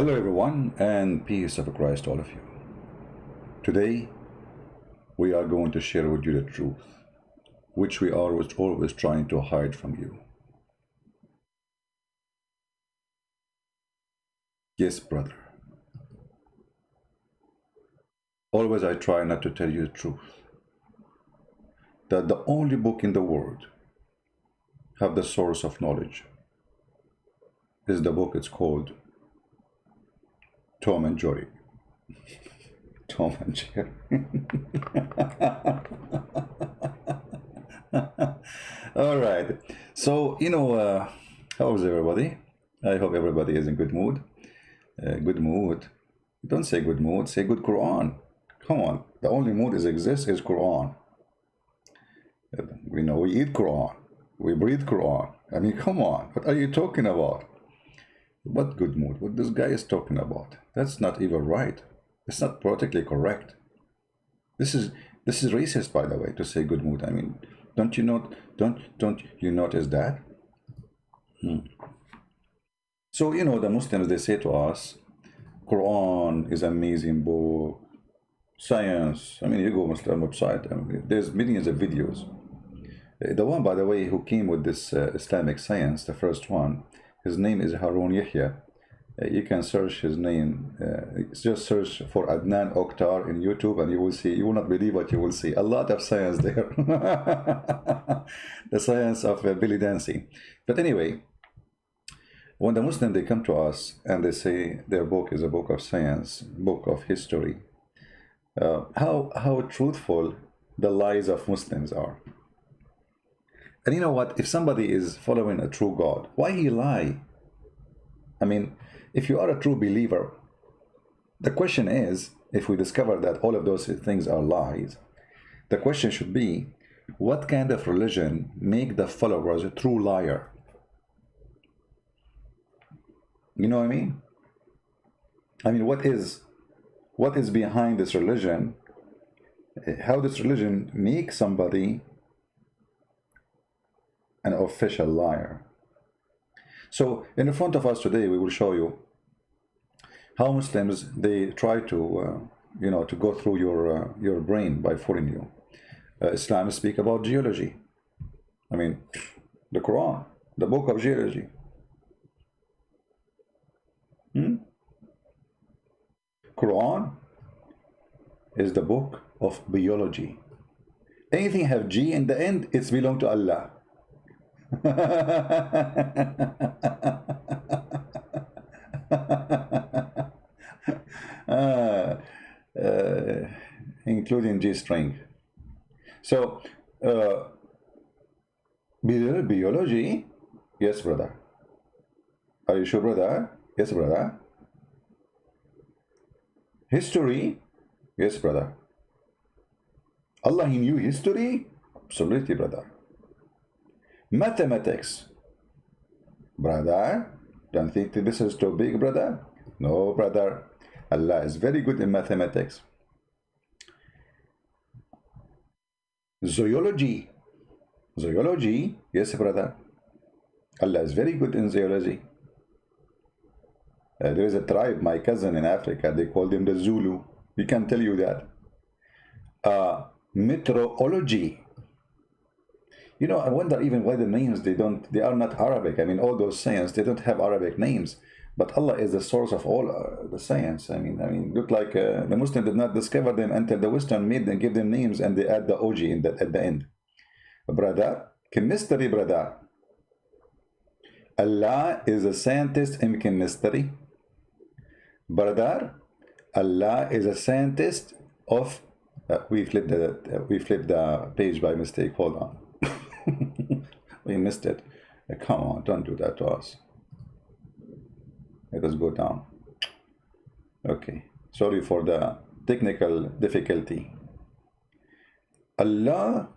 Hello everyone, and peace of Christ all of you. Today we are going to share with you the truth, which we are always trying to hide from you. Yes, brother. Always I try not to tell you the truth. That the only book in the world have the source of knowledge is the book. It's called Tom and Jerry. Tom and Jerry. All right. So, how's everybody? I hope everybody is in good mood. Good mood. Don't say good mood, say good Quran. Come on. The only mood that exists is Quran. We eat Quran. We breathe Quran. I mean, come on. What are you talking about? What good mood? What this guy is talking about? That's not even right. It's not politically correct. This is racist, by the way, to say good mood. I mean, don't you notice that? So the Muslims, they say to us, Quran is an amazing book. Science. I mean, you go Muslim website. I mean, there's millions of videos. The one, by the way, who came with this Islamic science, the first one, his name is Harun Yahya. You can search his name. Just search for Adnan Oktar in YouTube, and you will see. You will not believe what you will see. A lot of science there. The science of belly dancing. But anyway, when the Muslims, they come to us and they say their book is a book of science, book of history, how truthful the lies of Muslims are. And you know what? If somebody is following a true God, why he lie? I mean, if you are a true believer, the question is, if we discover that all of those things are lies, the question should be, what kind of religion make the followers a true liar? You know what I mean? I mean, what is behind this religion? How this religion makes somebody an official liar? So in front of us today, we will show you how Muslims, they try to to go through your brain by fooling you. Islam speak about geology. I mean, the Quran, the book of geology. Quran is the book of biology. Anything have G in the end, it's belong to Allah. Including G-string. So biology, yes brother. Are you sure, brother? Yes brother. History, yes brother. Allah, he knew history? Absolutely, brother. Mathematics, brother, don't think that this is too big, brother. No, brother. Allah is very good in mathematics. Zoology, yes, brother. Allah is very good in zoology. There is a tribe, my cousin in Africa, they call them the Zulu. We can tell you that. Meteorology. I wonder even why the names, they are not Arabic. I mean, all those science, they don't have Arabic names. But Allah is the source of all the science. I mean, look like the Muslim did not discover them until the Western made them, give them names, and they add the OG at the end. Brother, chemistry, brother. Allah is a scientist in chemistry. Brother, Allah is a scientist of... we flipped the page by mistake. Hold on. We missed it. Come on, don't do that to us. Let us go down. Okay, sorry for the technical difficulty. Allah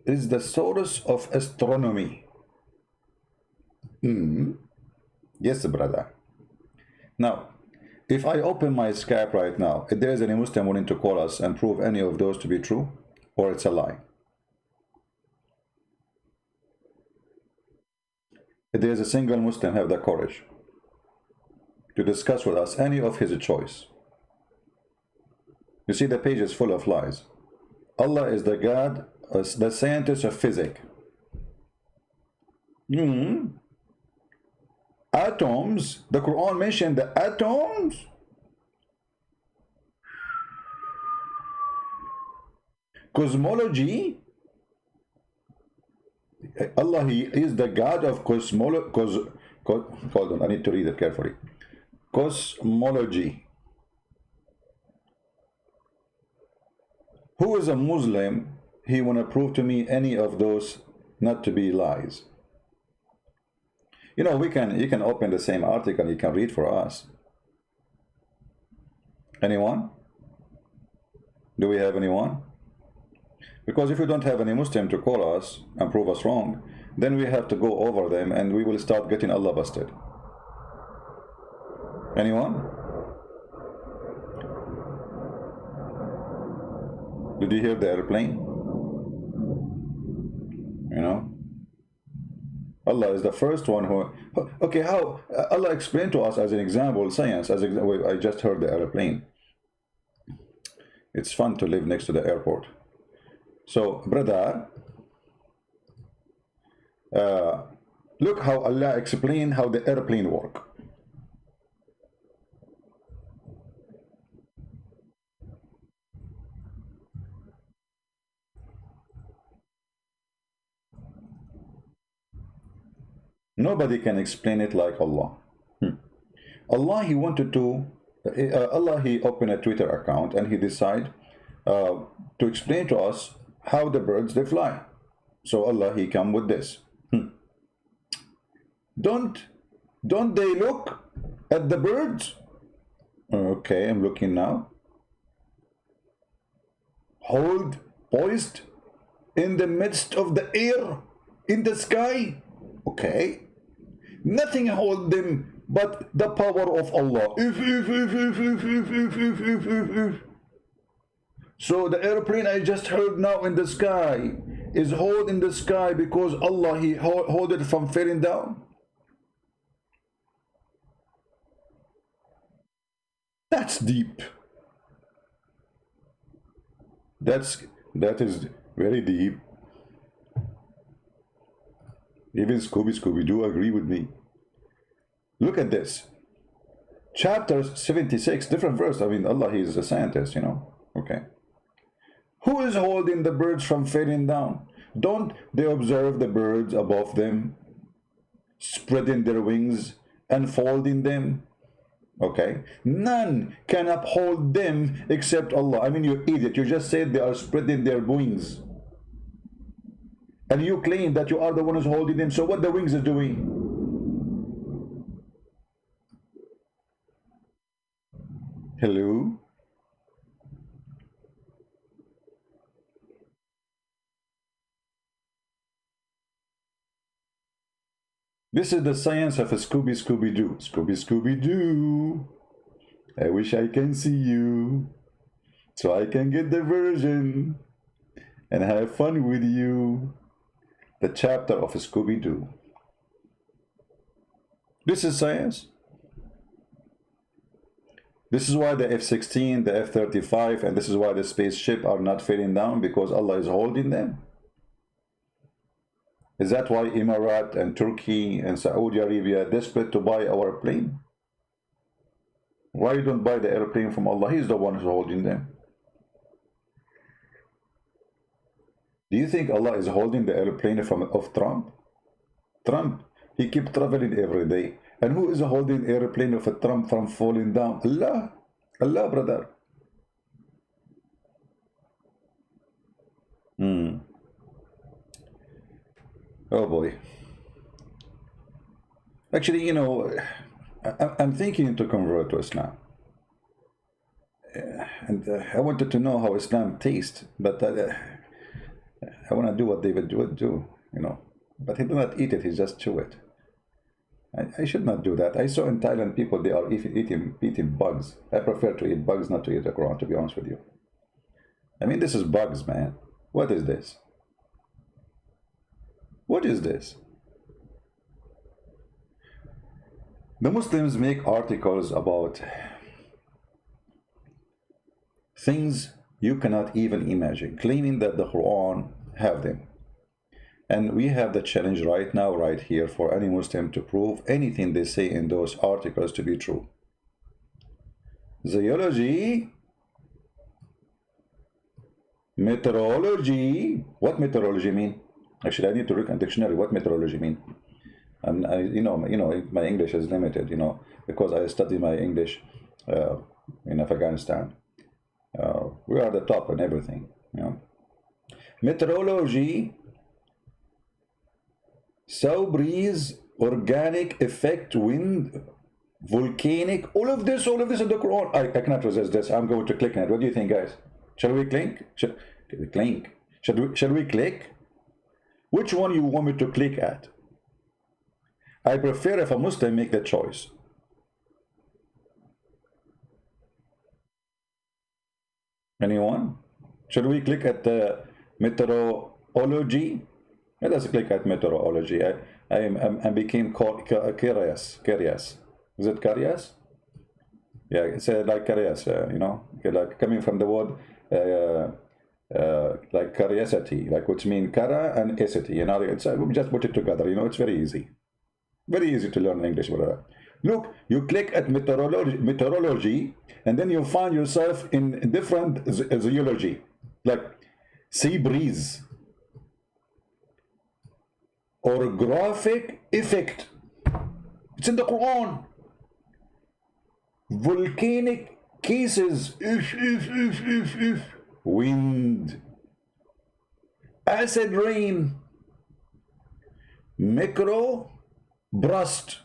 is the source of astronomy. Yes, brother. Now, if I open my Skype right now, if there is any Muslim willing to call us and prove any of those to be true, or it's a lie? If there is a single Muslim have the courage to discuss with us any of his choice. You see, the page is full of lies. Allah is the God, the scientist of physics. Atoms, the Quran mentioned the atoms. Cosmology, Allah, He is the God of cosmology. Hold on, I need to read it carefully. Cosmology. Who is a Muslim? He want to prove to me any of those not to be lies. You know, you can open the same article, you can read for us. Anyone? Do we have anyone? Because if we don't have any Muslim to call us and prove us wrong, then we have to go over them and we will start getting Allah busted. Anyone? Did you hear the airplane? You know? Allah is the first one who... Okay, how? Allah explained to us as an example, science, I just heard the airplane. It's fun to live next to the airport. So, brother, look how Allah explained how the airplane works. Nobody can explain it like Allah. Allah, He wanted to, Allah, He opened a Twitter account and He decided to explain to us how the birds, they fly. So Allah, He come with this. Don't they look at the birds? Okay, I'm looking now. Hold, poised in the midst of the air, in the sky. Okay. Nothing hold them but the power of Allah. If. So the airplane I just heard now in the sky is hold in the sky because Allah, He hold it from falling down. That's deep. That is very deep. Even Scooby-Doo agree with me. Look at this. Chapter 76, different verse. I mean, Allah, He is a scientist, you know. Okay. Who is holding the birds from falling down? Don't they observe the birds above them, spreading their wings and folding them? Okay. None can uphold them except Allah. I mean, you idiot. You just said they are spreading their wings. And you claim that you are the one who's holding them. So what the wings are doing? Hello? This is the science of a Scooby-Doo. Scooby-Doo. I wish I can see you, so I can get the version and have fun with you. The chapter of a Scooby-Doo. This is science. This is why the F-16, the F-35, and this is why the spaceship are not falling down, because Allah is holding them. Is that why Emirates and Turkey and Saudi Arabia are desperate to buy our plane? Why you don't buy the airplane from Allah? He's the one who's holding them. Do you think Allah is holding the airplane of Trump? Trump, he keeps traveling every day. And who is holding the airplane of a Trump from falling down? Allah. Allah, brother. Oh boy. Actually, you know, I'm thinking to convert to Islam. And I wanted to know how Islam tastes, but I want to do what David would do, you know. But he do not eat it, he just chew it. I should not do that. I saw in Thailand people, they are eating bugs. I prefer to eat bugs, not to eat the Quran, to be honest with you. I mean, this is bugs, man. What is this? What is this? The Muslims make articles about things you cannot even imagine, claiming that the Quran have them. And we have the challenge right now, right here, for any Muslim to prove anything they say in those articles to be true. Zoology, meteorology. What meteorology mean? Actually, I need to look at dictionary. What meteorology mean? You know, my English is limited. You know, because I study my English in Afghanistan. We are the top in everything. You know, meteorology. Sow breeze, organic effect, wind, volcanic, all of this in the Quran. I cannot resist this. I'm going to click on it. What do you think, guys? Shall we click? Shall we click? Which one you want me to click at? I prefer if a Muslim make the choice. Anyone? Should we click at the meteorology? Let us click at meteorology. I became curious. Is it curious? Yeah, it's like curious, you know, like coming from the word like curiosity, like which mean kara and esity. You know, it's we just put it together. You know, it's very easy to learn English, brother. Look, you click at meteorology, and then you find yourself in different zoology, like sea breeze. Orographic effect. It's in the Quran. Volcanic cases. Wind. Acid rain. Micro burst.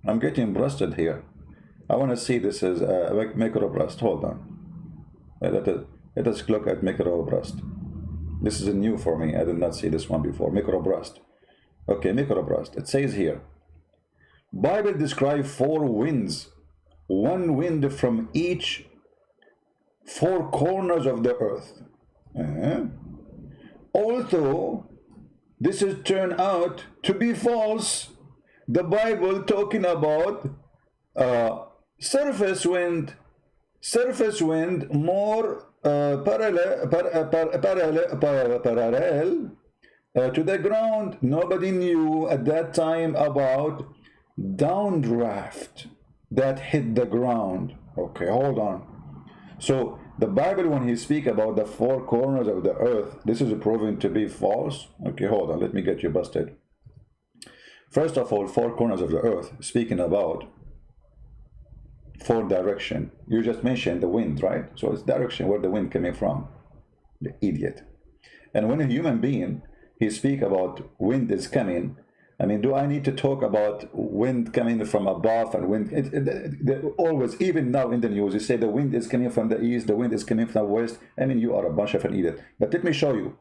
I'm getting brusted here. I want to see this as micro burst. Hold on. Let us look at micro burst. This is new for me. I did not see this one before. Microburst. Okay, microburst. It says here, Bible describes 4 winds, one wind from each 4 corners of the earth. Although this is turned out to be false, the Bible talking about surface wind more parallel to the ground. Nobody knew at that time about downdraft that hit the ground. Okay, hold on. So the Bible, when he speak about the 4 corners of the earth, this is proven to be false. Okay, hold on, let me get you busted. First of all, 4 corners of the earth, speaking about 4 direction. You just mentioned the wind, right? So it's direction where the wind coming from. The idiot. And when a human being, he speak about wind is coming, I mean, do I need to talk about wind coming from above and wind? Always, even now in the news, you say the wind is coming from the east, the wind is coming from the west. I mean, you are a bunch of an idiot. But let me show you.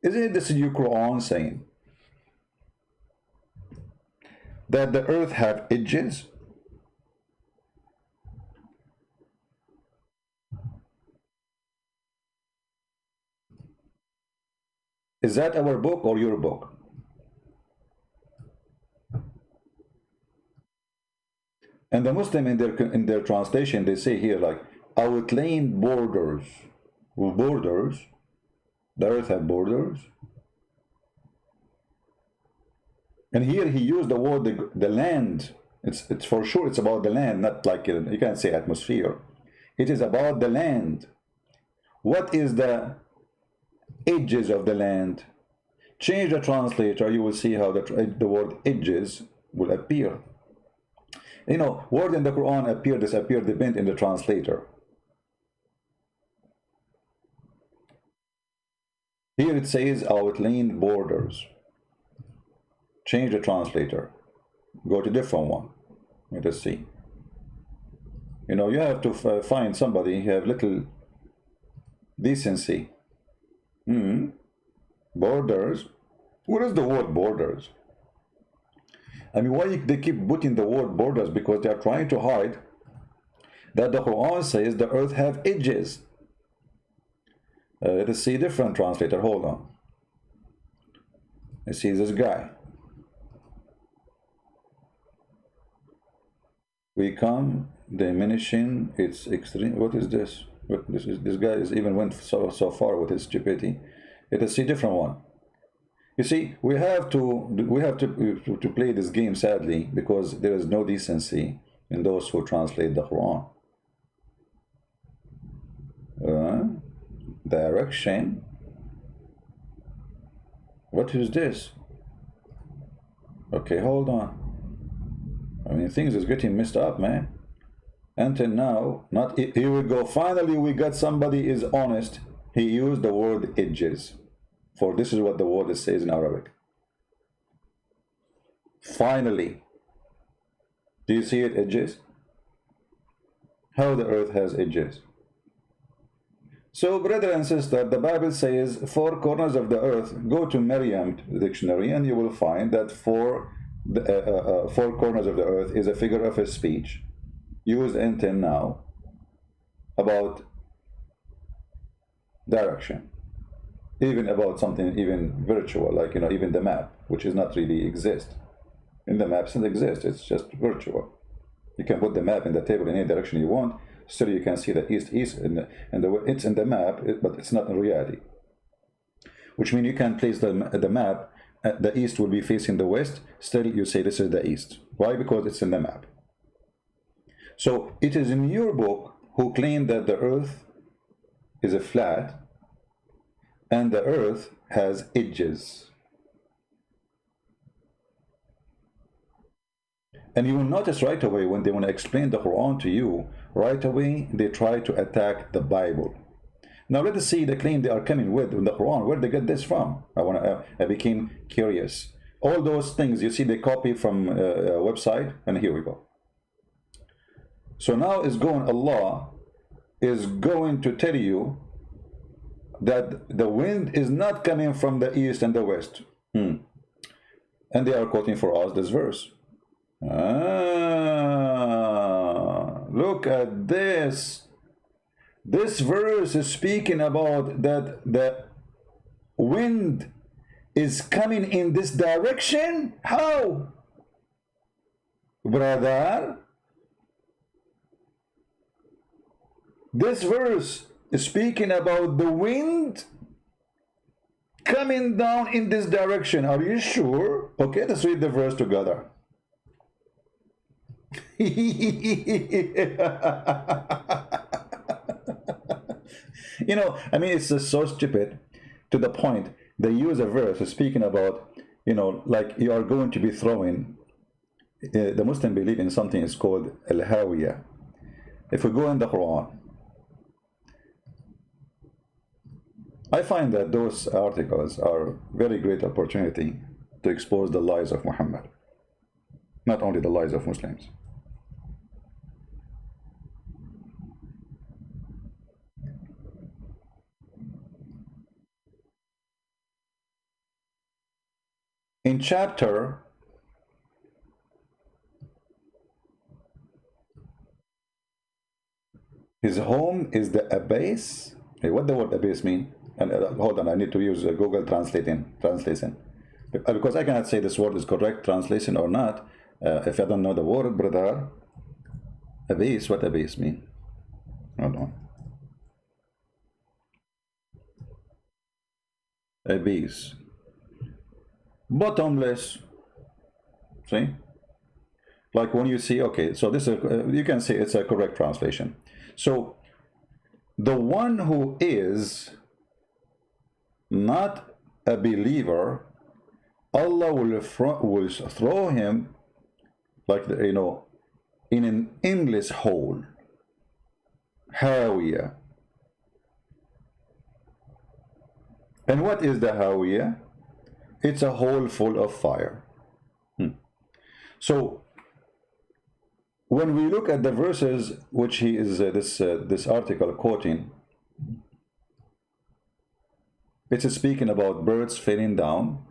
Isn't it this new Quran saying that the earth have edges? Is that our book or your book? And the Muslim in their translation, they say here like outlying borders. Borders. The earth have borders. And here he used the word the land. It's for sure it's about the land, not like you can't say atmosphere. It is about the land. What is the edges of the land? Change the translator, you will see how the word edges will appear. You know, word in the Quran appear, disappear, depend in the translator. Here it says outlined borders. Change the translator. Go to different one. Let us see. You know, you have to find somebody who have little decency. Borders. What is the word borders? I mean, why they keep putting the word borders? Because they are trying to hide that the Quran says the earth have edges. Let us see different translator. Hold on. Let's see this guy. we come diminishing its extreme. What is this? What, this guy is even went so far with his stupidity. It is a different one. You see, we have to play this game, sadly, because there is no decency in those who translate the Quran. Direction. What is this? Okay, hold on. I mean, things is getting messed up, man. Until now, not here we go. Finally, we got somebody is honest. He used the word edges. For this is what the word says in Arabic. Finally. Do you see it, edges? How the earth has edges. So, brother and sister, the Bible says 4 corners of the earth. Go to Merriam dictionary and you will find that 4 corners of the earth is a figure of a speech used until now about direction. Even about something even virtual, like, you know, even the map, which is not really exist. In the map doesn't exist, it's just virtual. You can put the map in the table in any direction you want, still you can see the east, it's in the map, but it's not in reality. Which means you can place the map, the east will be facing the west, still you say this is the east. Why? Because it's in the map. So it is in your book who claim that the earth is a flat and the earth has edges. And you will notice right away when they want to explain the Quran to you, right away they try to attack the Bible. Now let us see the claim they are coming with in the Quran. Where they get this from? I became curious. All those things you see they copy from a website, and here we go. So now Allah is going to tell you that the wind is not coming from the east and the west. And they are quoting for us this verse. Look at this. This verse is speaking about that the wind is coming in this direction. How? Brother, this verse is speaking about the wind coming down in this direction. Are you sure? Okay, let's read the verse together. You know, I mean, it's just so stupid to the point they use a verse speaking about, you know, like you are going to be throwing. The Muslim believe in something is called al-hawiyah. If we go in the Quran, I find that those articles are very great opportunity to expose the lies of Muhammad, not only the lies of Muslims. In chapter his home is the abyss. Hey, what the word abyss mean? And hold on, I need to use Google translation, because I cannot say this word is correct translation or not if I don't know the word, brother. Abyss, what abyss mean? Hold on. Abyss. Bottomless. See? Like when you see, okay, so this is, you can say it's a correct translation. So the one who is not a believer, Allah will throw him, like, you know, in an endless hole. Hawiyah. And what is the Hawiyah? It's a hole full of fire. So when we look at the verses which he is this article quoting, it's speaking about birds falling down,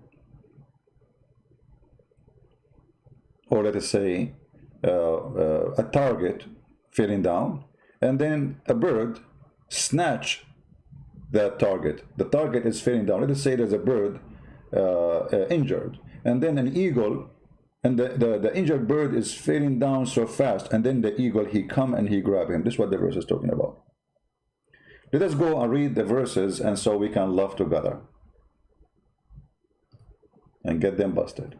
or let us say a target falling down, and then a bird snatch that target. The target is falling down. Let us say there's a bird injured, and then an eagle And the injured bird is falling down so fast, and then the eagle, he come and he grab him. This is what the verse is talking about. Let us go and read the verses, and so we can laugh together and get them busted.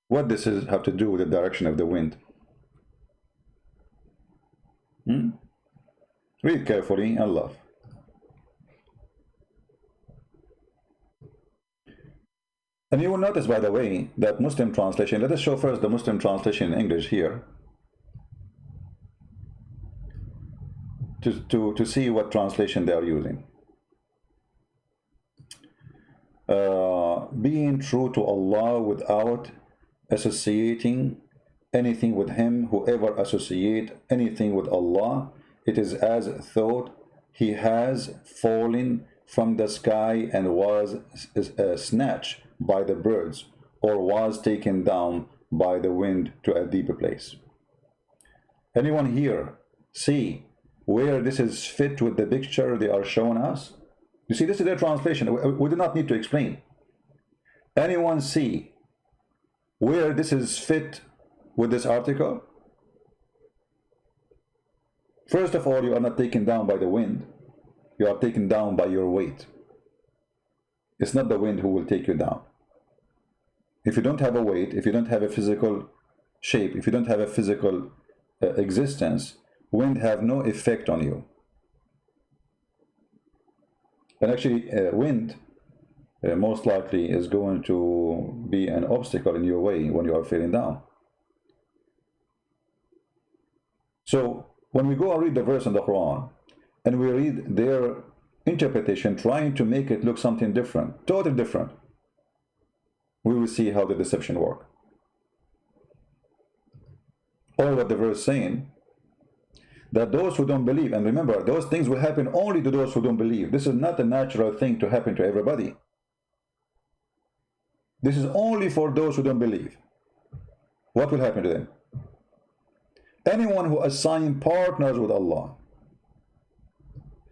What this is have to do with the direction of the wind? Read carefully and laugh. And you will notice, by the way, that Muslim translation, let us show first the Muslim translation in English here, to see what translation they are using. Being true to Allah without associating anything with Him, whoever associate anything with Allah, it is as thought he has fallen from the sky and was snatched by the birds, or was taken down by the wind to a deeper place. Anyone here see where this is fit with the picture they are showing us? You see, this is their translation. We do not need to explain. Anyone see where this is fit with this article? First of all, you are not taken down by the wind. You are taken down by your weight. It's not the wind who will take you down. If you don't have a weight, if you don't have a physical shape, if you don't have a physical existence, wind have no effect on you. And actually, wind most likely is going to be an obstacle in your way when you are feeling down. So when we go and read the verse in the Quran, and we read their interpretation, trying to make it look something different, totally different, we will see how the deception works. Or what the verse saying, that those who don't believe, and remember, those things will happen only to those who don't believe. This is not a natural thing to happen to everybody. This is only for those who don't believe. What will happen to them? Anyone who assigns partners with Allah,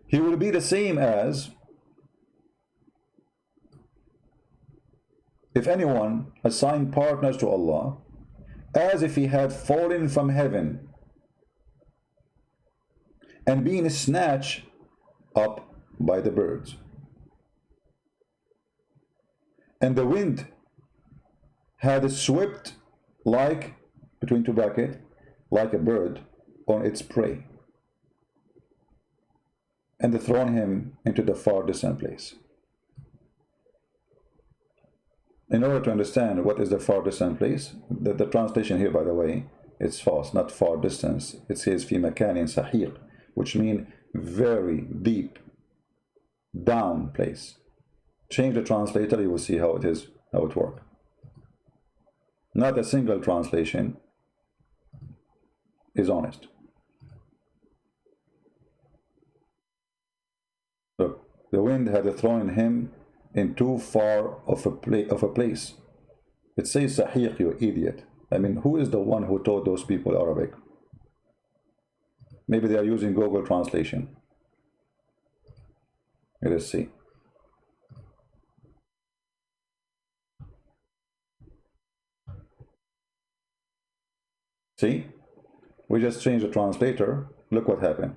he will be the same as, if anyone assigned partners to Allah, as if he had fallen from heaven and being snatched up by the birds. And the wind had swept, like, between two brackets, like a bird on its prey, and thrown him into the far distant place. In order to understand what is the far distant place, the translation here, by the way, it's false, not far distance. It says fi makanin sahiq, which means very deep down place. Change the translator, you will see how it is, how it works. Not a single translation is honest. Look, the wind had thrown him in too far of a place. It says sahiq, you idiot. I mean, who is the one who taught those people Arabic? Maybe they are using Google Translation. Let us see. See? We just changed the translator. Look what happened.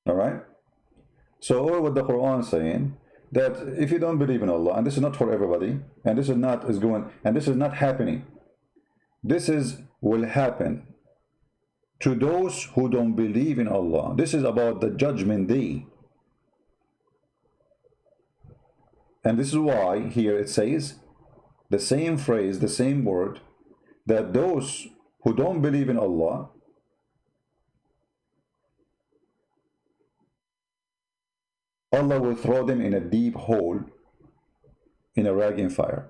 Alright? So, or what the Quran is saying, that if you don't believe in Allah, and this is not for everybody, and this is not happening. This will happen to those who don't believe in Allah. This is about the judgment day. And this is why here it says the same phrase, the same word, that those who don't believe in Allah, Allah will throw them in a deep hole in a raging fire.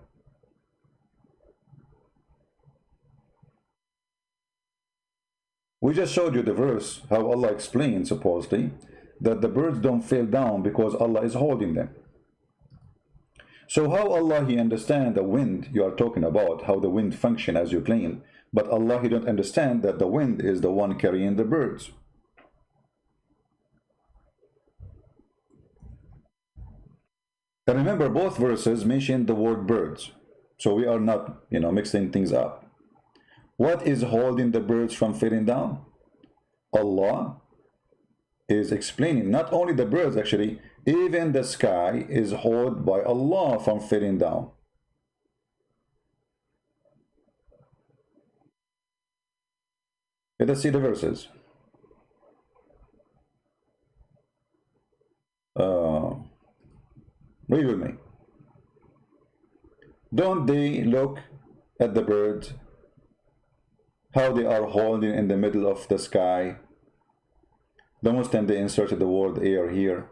We just showed you the verse, how Allah explains, supposedly, that the birds don't fall down because Allah is holding them. So how Allah He understand the wind you are talking about, how the wind function as you claim, but Allah He don't understand that the wind is the one carrying the birds. And remember, both verses mention the word birds, so we are not, mixing things up. What is holding the birds from falling down? Allah is explaining not only the birds, actually, even the sky is held by Allah from falling down. Let us see the verses. Read with me. Don't they look at the birds, how they are holding in the middle of the sky? The Muslim, they inserted the word air here.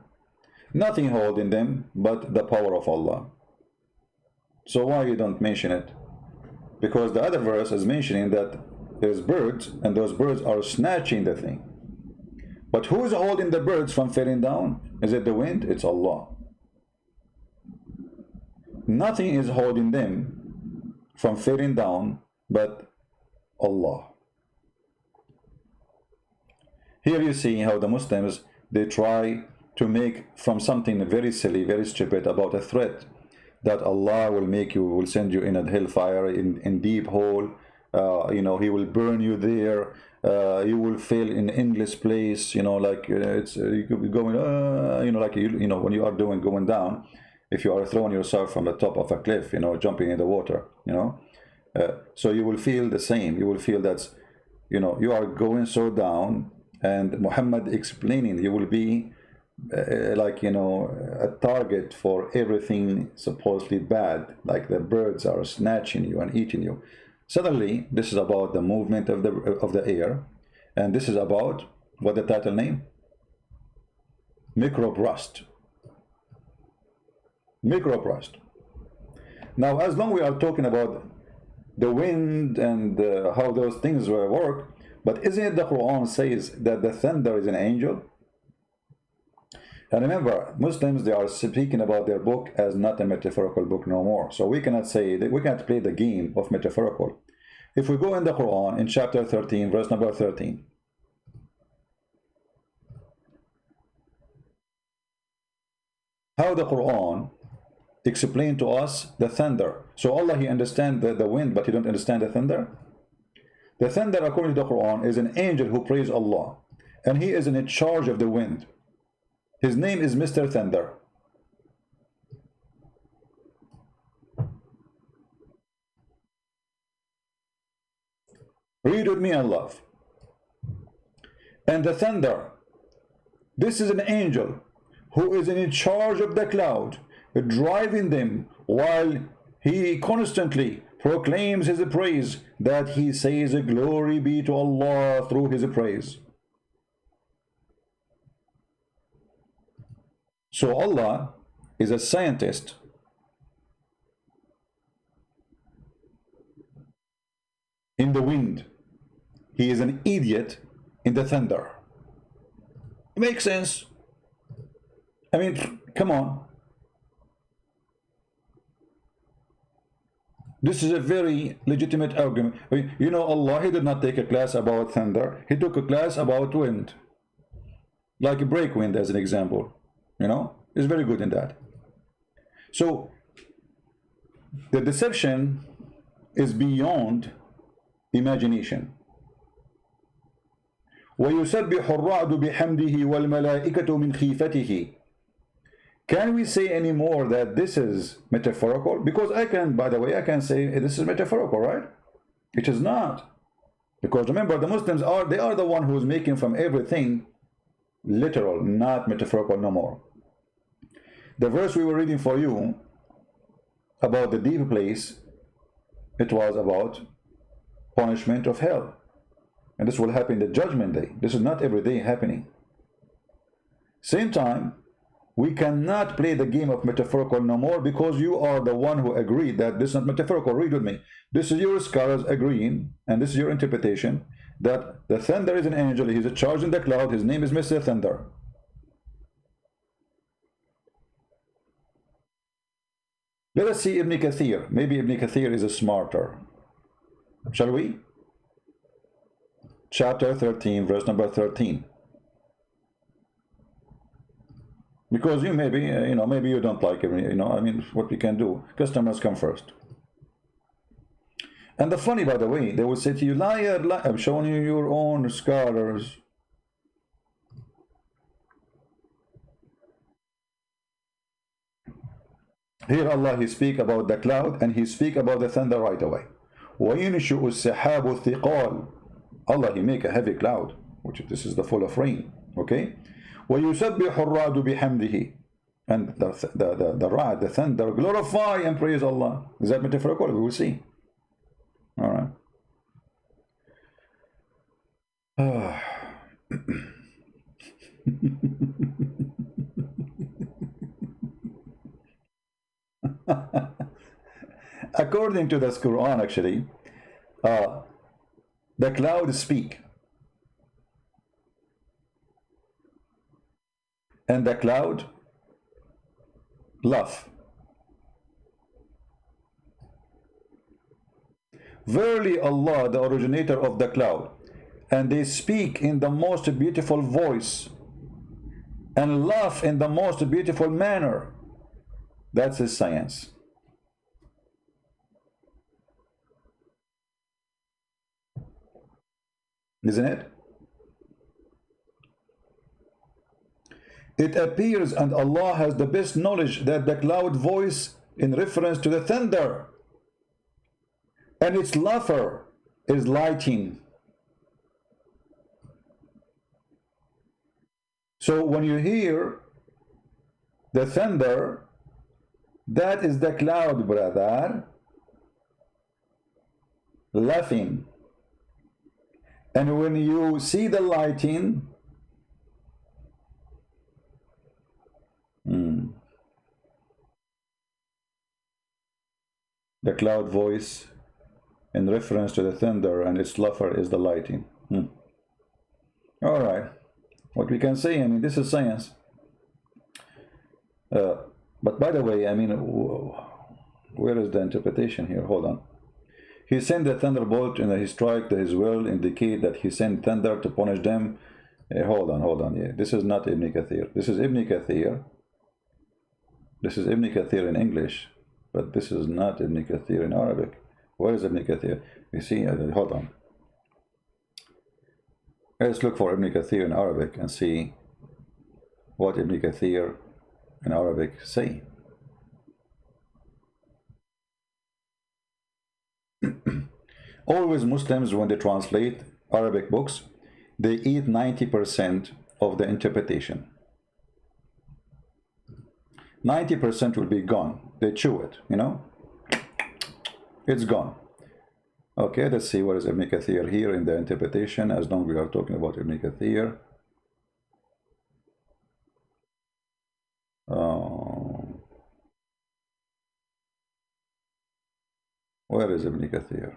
Nothing holding them but the power of Allah. So why you don't mention it? Because the other verse is mentioning that there's birds, and those birds are snatching the thing. But who is holding the birds from falling down? Is it the wind? It's Allah. Nothing is holding them from falling down but Allah. Here you see how the Muslims, they try to make from something very silly, very stupid, about a threat that Allah will make you, will send you in a hellfire, in deep hole. He will burn you there. You will fail in endless place. Like it's you could be going, when you are going down. If you are throwing yourself from the top of a cliff, jumping in the water, so you will feel the same. You will feel that, you are going so down, and Muhammad explaining you will be a target for everything supposedly bad, like the birds are snatching you and eating you. Suddenly, this is about the movement of the air, and this is about what the title name? Microbe rust. Microbe rust. Now, as long we are talking about the wind and how those things work, but isn't it the Quran says that the thunder is an angel? And remember, Muslims, they are speaking about their book as not a metaphorical book no more. So we cannot say that, we cannot play the game of metaphorical. If we go in the Quran, in chapter 13, verse number 13, how the Quran explain to us the thunder. So Allah, He understands the wind, but He don't understand the thunder. The thunder, according to the Quran, is an angel who praise Allah, and he is in charge of the wind. His name is Mr. Thunder. Read with me and love. And the thunder, this is an angel who is in charge of the cloud, driving them, while he constantly proclaims his praise, that he says glory be to Allah through his praise. So Allah is a scientist. In the wind. He is an idiot in the thunder. It makes sense. I mean, come on. This is a very legitimate argument. Allah, He did not take a class about thunder. He took a class about wind. Like a break wind as an example. Is very good in that. So, the deception is beyond imagination. وَيُسَبِّحُ الرَّعْدُ بِحَمْدِهِ وَالْمَلَائِكَةُ مِنْ خِيفَتِهِ. Can we say any more that this is metaphorical? Because I can, by the way, I can say this is metaphorical, right? It is not. Because remember, the Muslims are the one who is making from everything literal, not metaphorical no more. The verse we were reading for you about the deep place, it was about punishment of hell. And this will happen the judgment day. This is not every day happening. Same time, we cannot play the game of metaphorical no more, because you are the one who agreed that this is not metaphorical. Read with me. This is your scholars agreeing, and this is your interpretation, that the thunder is an angel. He's a charge in the cloud. His name is Mr. Thunder. Let us see Ibn Kathir. Maybe Ibn Kathir is smarter. Shall we? Chapter 13, verse number 13. Because you maybe, maybe you don't like it, I mean, what we can do, customers come first. And the funny, by the way, they will say to you, liar, liar, I'm showing you your own scholars. Here Allah, He speak about the cloud and He speak about the thunder right away. وَيَنْشُؤُ السَّحَابُ الثِّقَالُ. Allah, He make a heavy cloud, which this is the full of rain, okay? وَيُسَبِّحُ الرَّعْدُ بِحَمْدِهِ. And the ra'd, the thunder, glorify and praise Allah. Is that metaphorical? We will see. All right. According to the Quran, actually, the clouds speak, and the cloud laugh. Verily Allah, the originator of the cloud, and they speak in the most beautiful voice and laugh in the most beautiful manner. That's his science. Isn't it? It appears, and Allah has the best knowledge, that the cloud voice in reference to the thunder, and its laughter is lightning. So when you hear the thunder, that is the cloud, brother, laughing. And when you see the lightning, the cloud voice in reference to the thunder and its laughter is the lightning. All right. What we can say, I mean, this is science. But by the way, I mean, where is the interpretation here? Hold on. He sent the thunderbolt and he strike his will indicate that he sent thunder to punish them. Hold on. Yeah, this is not Ibn Kathir. This is Ibn Kathir. This is Ibn Kathir in English, but this is not Ibn Kathir in Arabic. Where is Ibn Kathir? You see, hold on. Let's look for Ibn Kathir in Arabic and see what Ibn Kathir in Arabic say. Always Muslims, when they translate Arabic books, they eat 90% of the interpretation. 90% will be gone. They chew it, it's gone. Okay, let's see what is Ibn Kathir here in the interpretation, as long as we are talking about Ibn Kathir. Where is Ibn Kathir?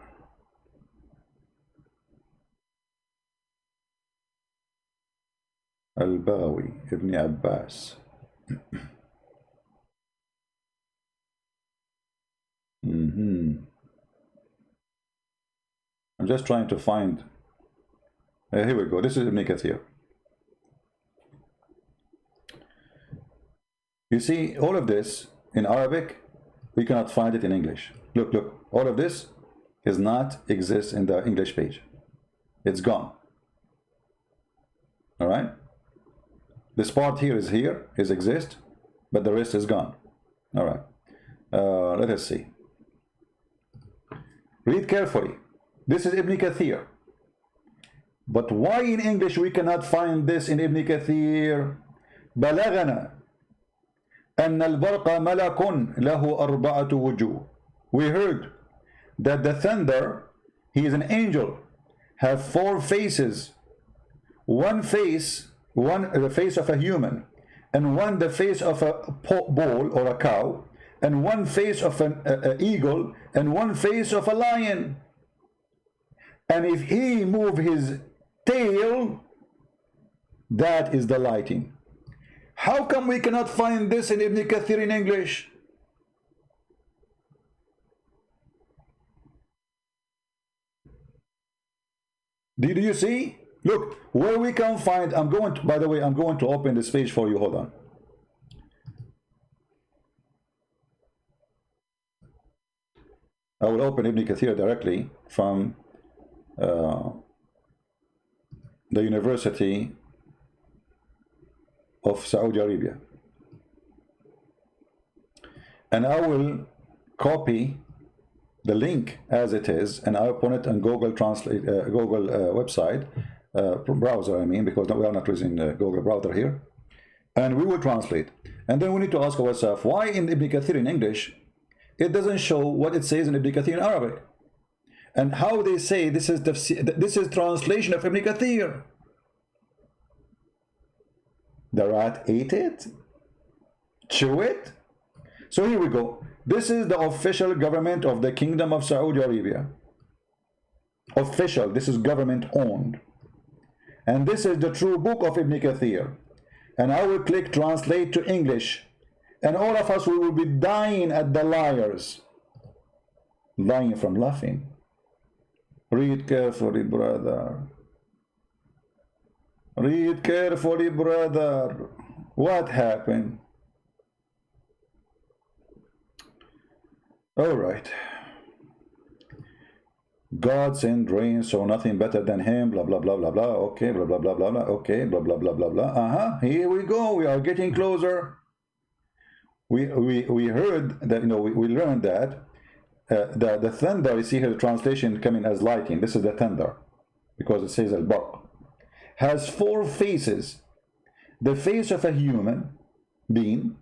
Al-Baghawi, Ibn Abbas. I'm just trying to find. Here we go. This is Ibn Kathir. You see, all of this in Arabic, we cannot find it in English. Look. All of this is not exist in the English page. It's gone. All right. This part here is exist, but the rest is gone. All right. Let us see. Read carefully. This is Ibn Kathir. But why in English we cannot find this in Ibn Kathir? بلغنا أن البرق ملك له أربعة وجوه. We heard that the thunder, he is an angel, have 4 faces. One face, the face of a human, and one the face of a bull or a cow, and one face of an eagle, and one face of a lion. And if he move his tail, that is the lightning. How come we cannot find this in Ibn Kathir in English? Do you see? Look, where we can find, I'm going to, by the way, I'm going to open this page for you. Hold on. I will open Ibn Kathir directly from the University of Saudi Arabia. And I will copy the link as it is, and I'll put it on Google Translate, Google website, browser, I mean, because we are not using Google browser here. And we will translate. And then we need to ask ourselves, why in Ibn Kathir in English, it doesn't show what it says in Ibn Kathir in Arabic? And how they say this is translation of Ibn Kathir. The rat ate it? Chew it? So here we go. This is the official government of the Kingdom of Saudi Arabia. Official, this is government owned. And this is the true book of Ibn Kathir. And I will click translate to English. And all of us, we will be dying at the liars. Lying from laughing. Read carefully, brother. Read carefully, brother. What happened? All right. God sent rain, so nothing better than him, blah, blah, blah, blah, blah. Okay, blah, blah, blah, blah, blah. Okay, blah, blah, blah, blah, blah. Here we go. We are getting closer. We heard that, you know, we learned that the thunder, you see here the translation coming as lightning. This is the thunder, because it says al-barq. Has 4 faces. The face of a human being,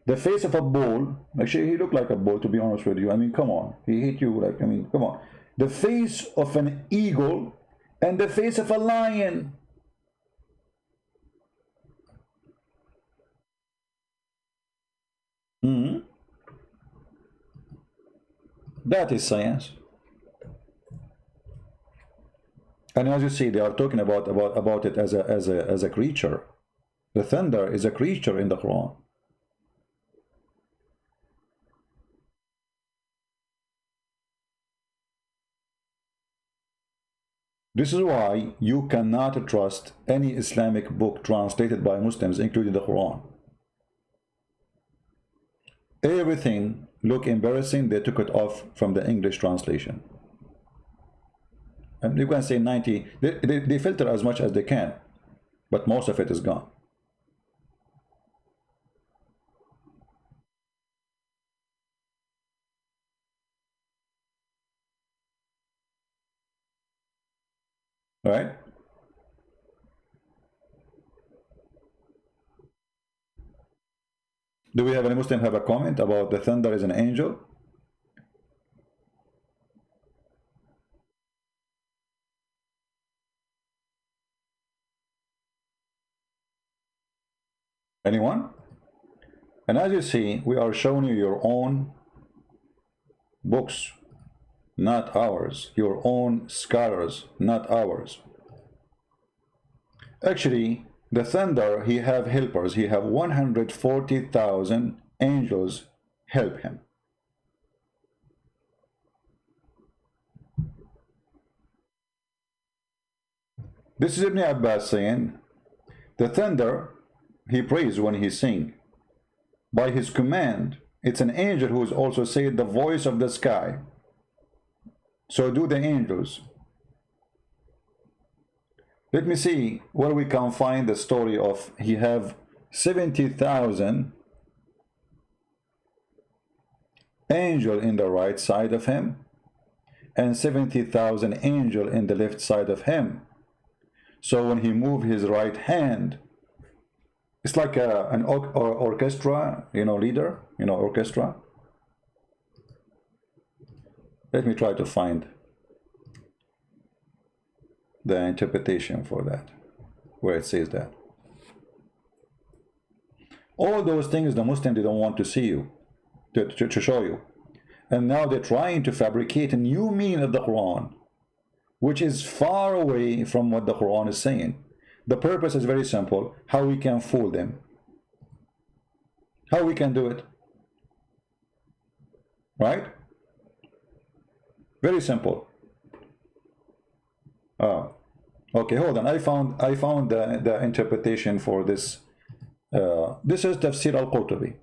the face of a bull. Actually, he looked like a bull, to be honest with you. I mean, come on. He hit you like, I mean, come on. The face of an eagle and the face of a lion. That is science. And as you see, they are talking about it as a creature. The thunder is a creature in the Quran. This is why you cannot trust any Islamic book translated by Muslims, including the Quran. Everything look embarrassing. They took it off from the English translation. And you can say 90, they filter as much as they can, but most of it is gone. Right? Do we have any Muslim have a comment about the thunder is an angel? Anyone? And as you see, we are showing you your own books, not ours. Your own scholars, not ours. Actually, the thunder, he have helpers. He have 140,000 angels help him. This is Ibn Abbas saying, the thunder, he prays when he sing. By his command, it's an angel who is also saying the voice of the sky. So do the angels. Let me see where we can find the story of he have 70,000 angel in the right side of him and 70,000 angel in the left side of him. So when he move his right hand, it's like an orchestra, you know, leader, you know, orchestra. Let me try to find the interpretation for that, where it says that. All those things the Muslims, they don't want to see you, to show you. And now they're trying to fabricate a new meaning of the Quran, which is far away from what the Quran is saying. The purpose is very simple, how we can fool them. How we can do it. Right? Very simple. Okay, hold on. I found the interpretation for this. This is Tafsir al-Qurtubi.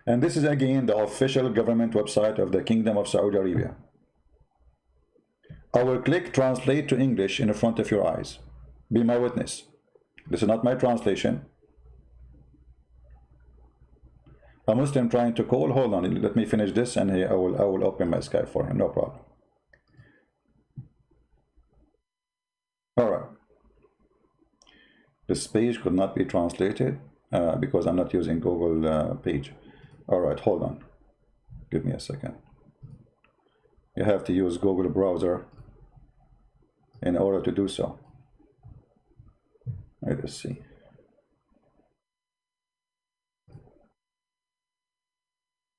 And this is again the official government website of the Kingdom of Saudi Arabia. I will click translate to English in front of your eyes. Be my witness. This is not my translation. A Muslim trying to call. Hold on, let me finish this and I will open my Skype for him. No problem. All right. This page could not be translated because I'm not using Google page. All right, hold on. Give me a second. You have to use Google browser in order to do so. Let's see.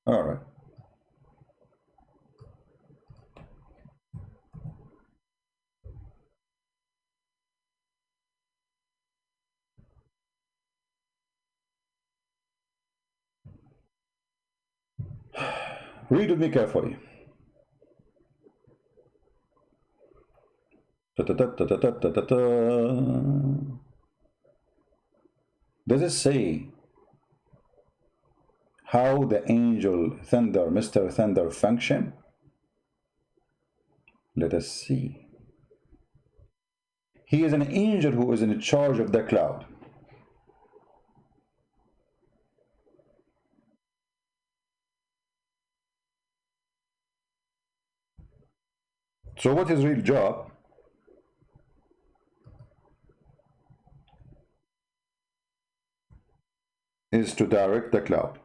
All right. Read with me carefully. Does it say how the angel Thunder, Mr. Thunder, function? Let us see. He is an angel who is in charge of the cloud. So what his real job? Is to direct the cloud.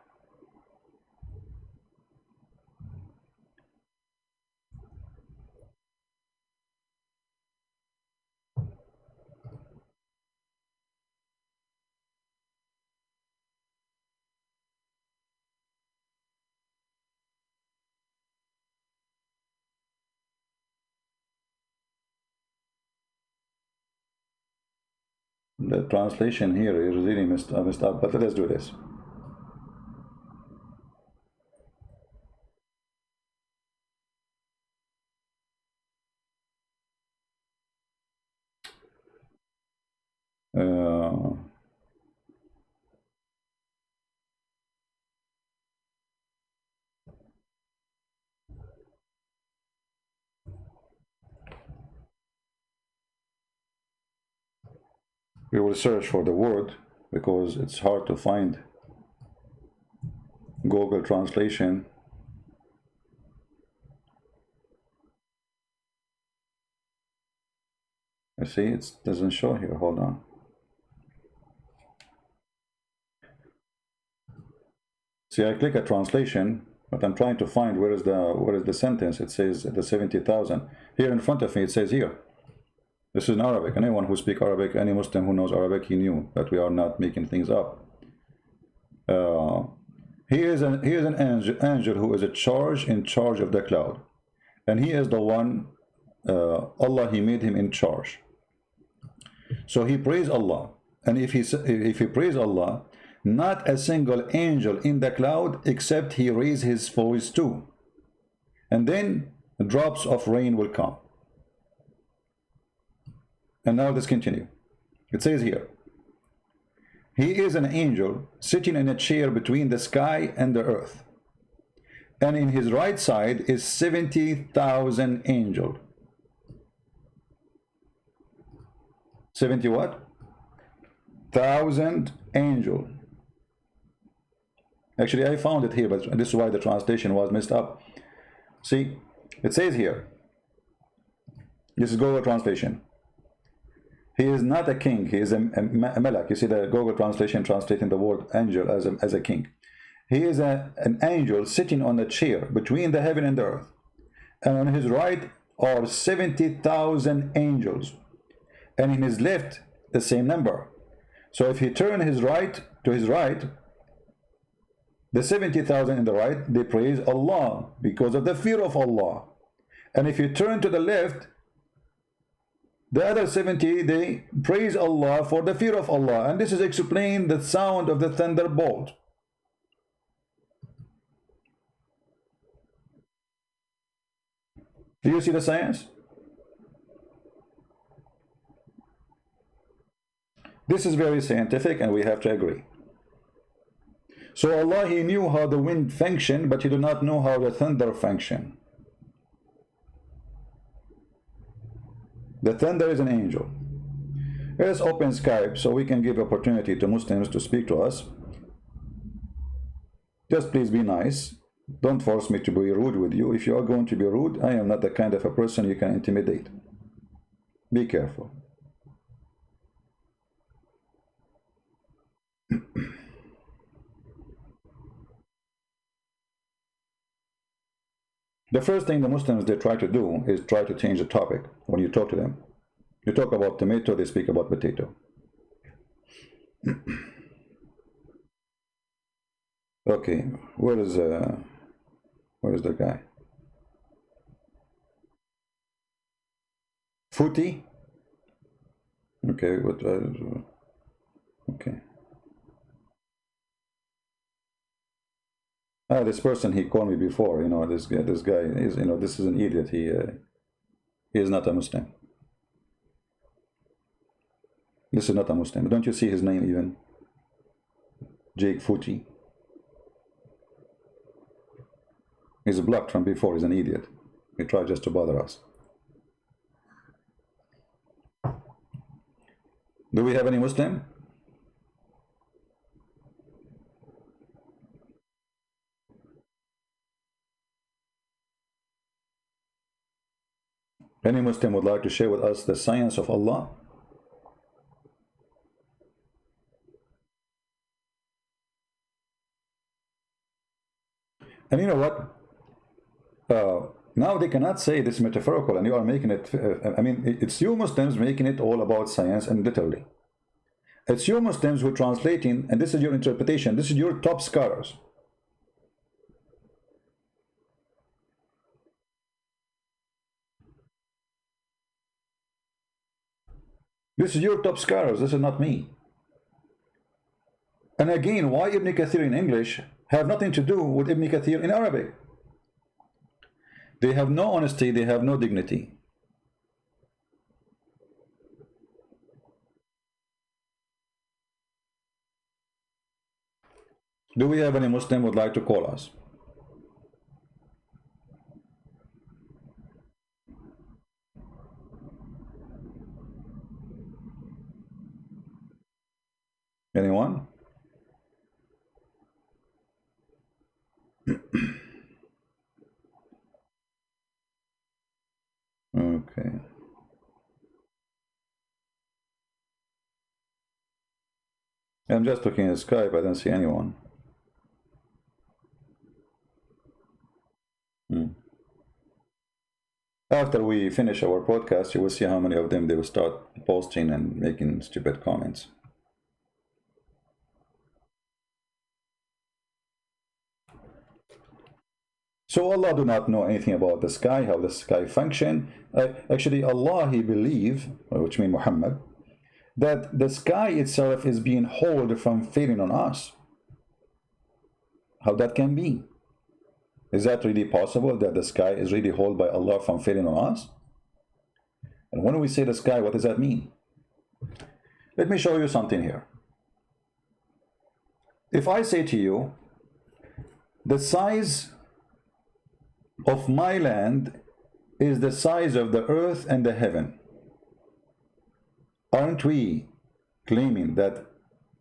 The translation here is really messed up, but let's do this. We will search for the word because it's hard to find Google translation. I see it doesn't show here. Hold on. See, I click a translation, but I'm trying to find where is the sentence. It says the 70,000 here in front of me. It says here. This is in Arabic. Anyone who speaks Arabic, any Muslim who knows Arabic, he knew that we are not making things up. He is an angel who is in charge of the cloud, and he is the one. Allah, he made him in charge. So he prays Allah, and if he prays Allah, not a single angel in the cloud except he raise his voice too, and then drops of rain will come. And now let's continue. It says here, he is an angel sitting in a chair between the sky and the earth, and in his right side is 70,000 angels. 70 what? 1,000 angels. Actually, I found it here, but this is why the translation was messed up. See, it says here, this is Google translation. He is not a king, he is a malak. You see the Google translation translating the word angel as a king. He is an angel sitting on a chair between the heaven and the earth. And on his right are 70,000 angels. And in his left, the same number. So if he turn his right to his right, the 70,000 in the right, they praise Allah because of the fear of Allah. And if you turn to the left, the other 70, they praise Allah for the fear of Allah. And this is explained the sound of the thunderbolt. Do you see the science? This is very scientific and we have to agree. So Allah, He knew how the wind functioned, but He did not know how the thunder functioned. The thunder is an angel. Let's open Skype so we can give opportunity to Muslims to speak to us. Just please be nice. Don't force me to be rude with you. If you are going to be rude, I am not the kind of a person you can intimidate. Be careful. The first thing the Muslims they try to do is try to change the topic when you talk to them. You talk about tomato, they speak about potato. Okay, where is the guy? Footy? Okay, what? Okay. Ah, this person, he called me before. You know, this guy is, you know, this is an idiot. He is not a Muslim. This is not a Muslim. Don't you see his name even? Jake Footy. He's blocked from before. He's an idiot. He tried just to bother us. Do we have any Muslim? Any Muslim would like to share with us the science of Allah? And you know what? Now they cannot say this metaphorical, and you are making it, I mean, it's you Muslims making it all about science and literally. It's you Muslims who are translating, and this is your interpretation, this is your top scholars. This is your top scholars, this is not me. And again, why Ibn Kathir in English have nothing to do with Ibn Kathir in Arabic? They have no honesty, they have no dignity. Do we have any Muslim who would like to call us? Anyone? Okay. I'm just looking at Skype, I don't see anyone. After we finish our podcast, you will see how many of them they will start posting and making stupid comments. So Allah do not know anything about the sky, how the sky function. Actually, Allah, He believe, which means Muhammad, that the sky itself is being held from failing on us. How that can be? Is that really possible, that the sky is really held by Allah from failing on us? And when we say the sky, what does that mean? Let me show you something here. If I say to you, the size of my land is the size of the earth and the heaven, aren't we claiming that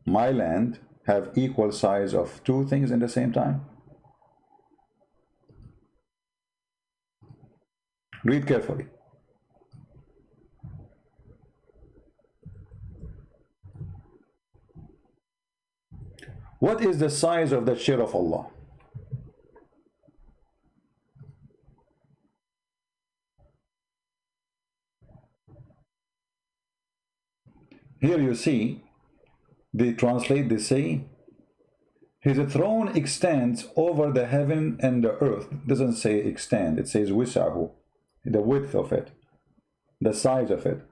my land have equal size of two things in the same time? Read carefully. What is the size of the chair of Allah? Here you see, they translate, they say, His throne extends over the heaven and the earth. It doesn't say extend, it says wisahu, the width of it, the size of it.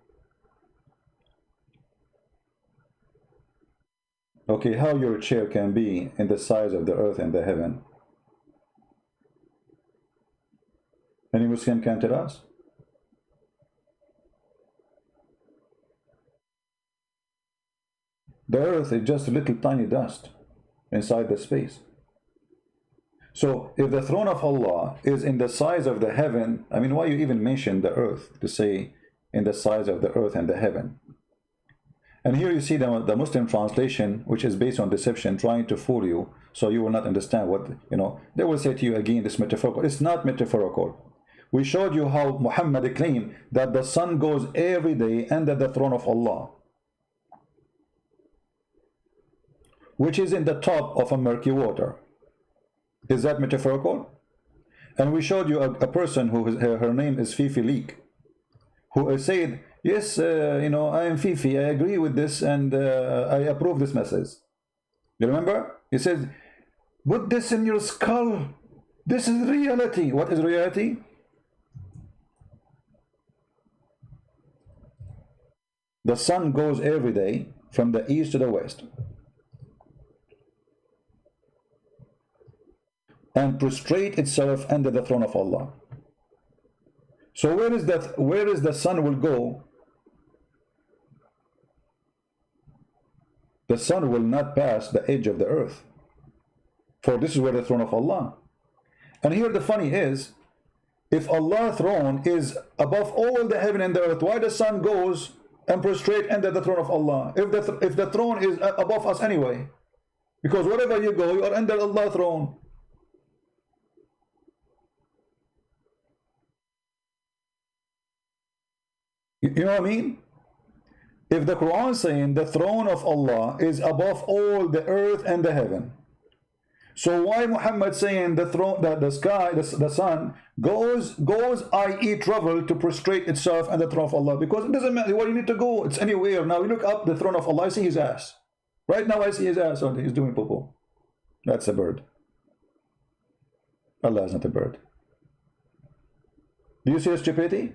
Okay, how your chair can be in the size of the earth and the heaven? Any Muslim can tell us? The earth is just a little tiny dust inside the space. So if the throne of Allah is in the size of the heaven, I mean, why you even mention the earth to say in the size of the earth and the heaven? And here you see the Muslim translation, which is based on deception, trying to fool you, so you will not understand what, they will say to you again, this metaphorical. It's not metaphorical. We showed you how Muhammad claimed that the sun goes every day under the throne of Allah, which is in the top of a murky water. Is that metaphorical? And we showed you a person who her name is Fifi Leak, who said, yes, I am Fifi, I agree with this, and I approve this message. You remember? He said, put this in your skull. This is reality. What is reality? The sun goes every day from the east to the west and prostrate itself under the throne of Allah. So where is the sun will go? The sun will not pass the edge of the earth, for this is where the throne of Allah. And here the funny is, if Allah's throne is above all the heaven and the earth, why the sun goes and prostrate under the throne of Allah? If the throne is above us anyway, because wherever you go, you are under Allah's throne. You know what I mean? If the Quran is saying the throne of Allah is above all the earth and the heaven, so why Muhammad saying the throne, the sky, the sun goes, i.e. travel to prostrate itself under the throne of Allah? Because it doesn't matter where you need to go, it's anywhere. Now you look up the throne of Allah, I see his ass. Right now I see his ass, oh, he's doing popo. That's a bird. Allah is not a bird. Do you see the stupidity?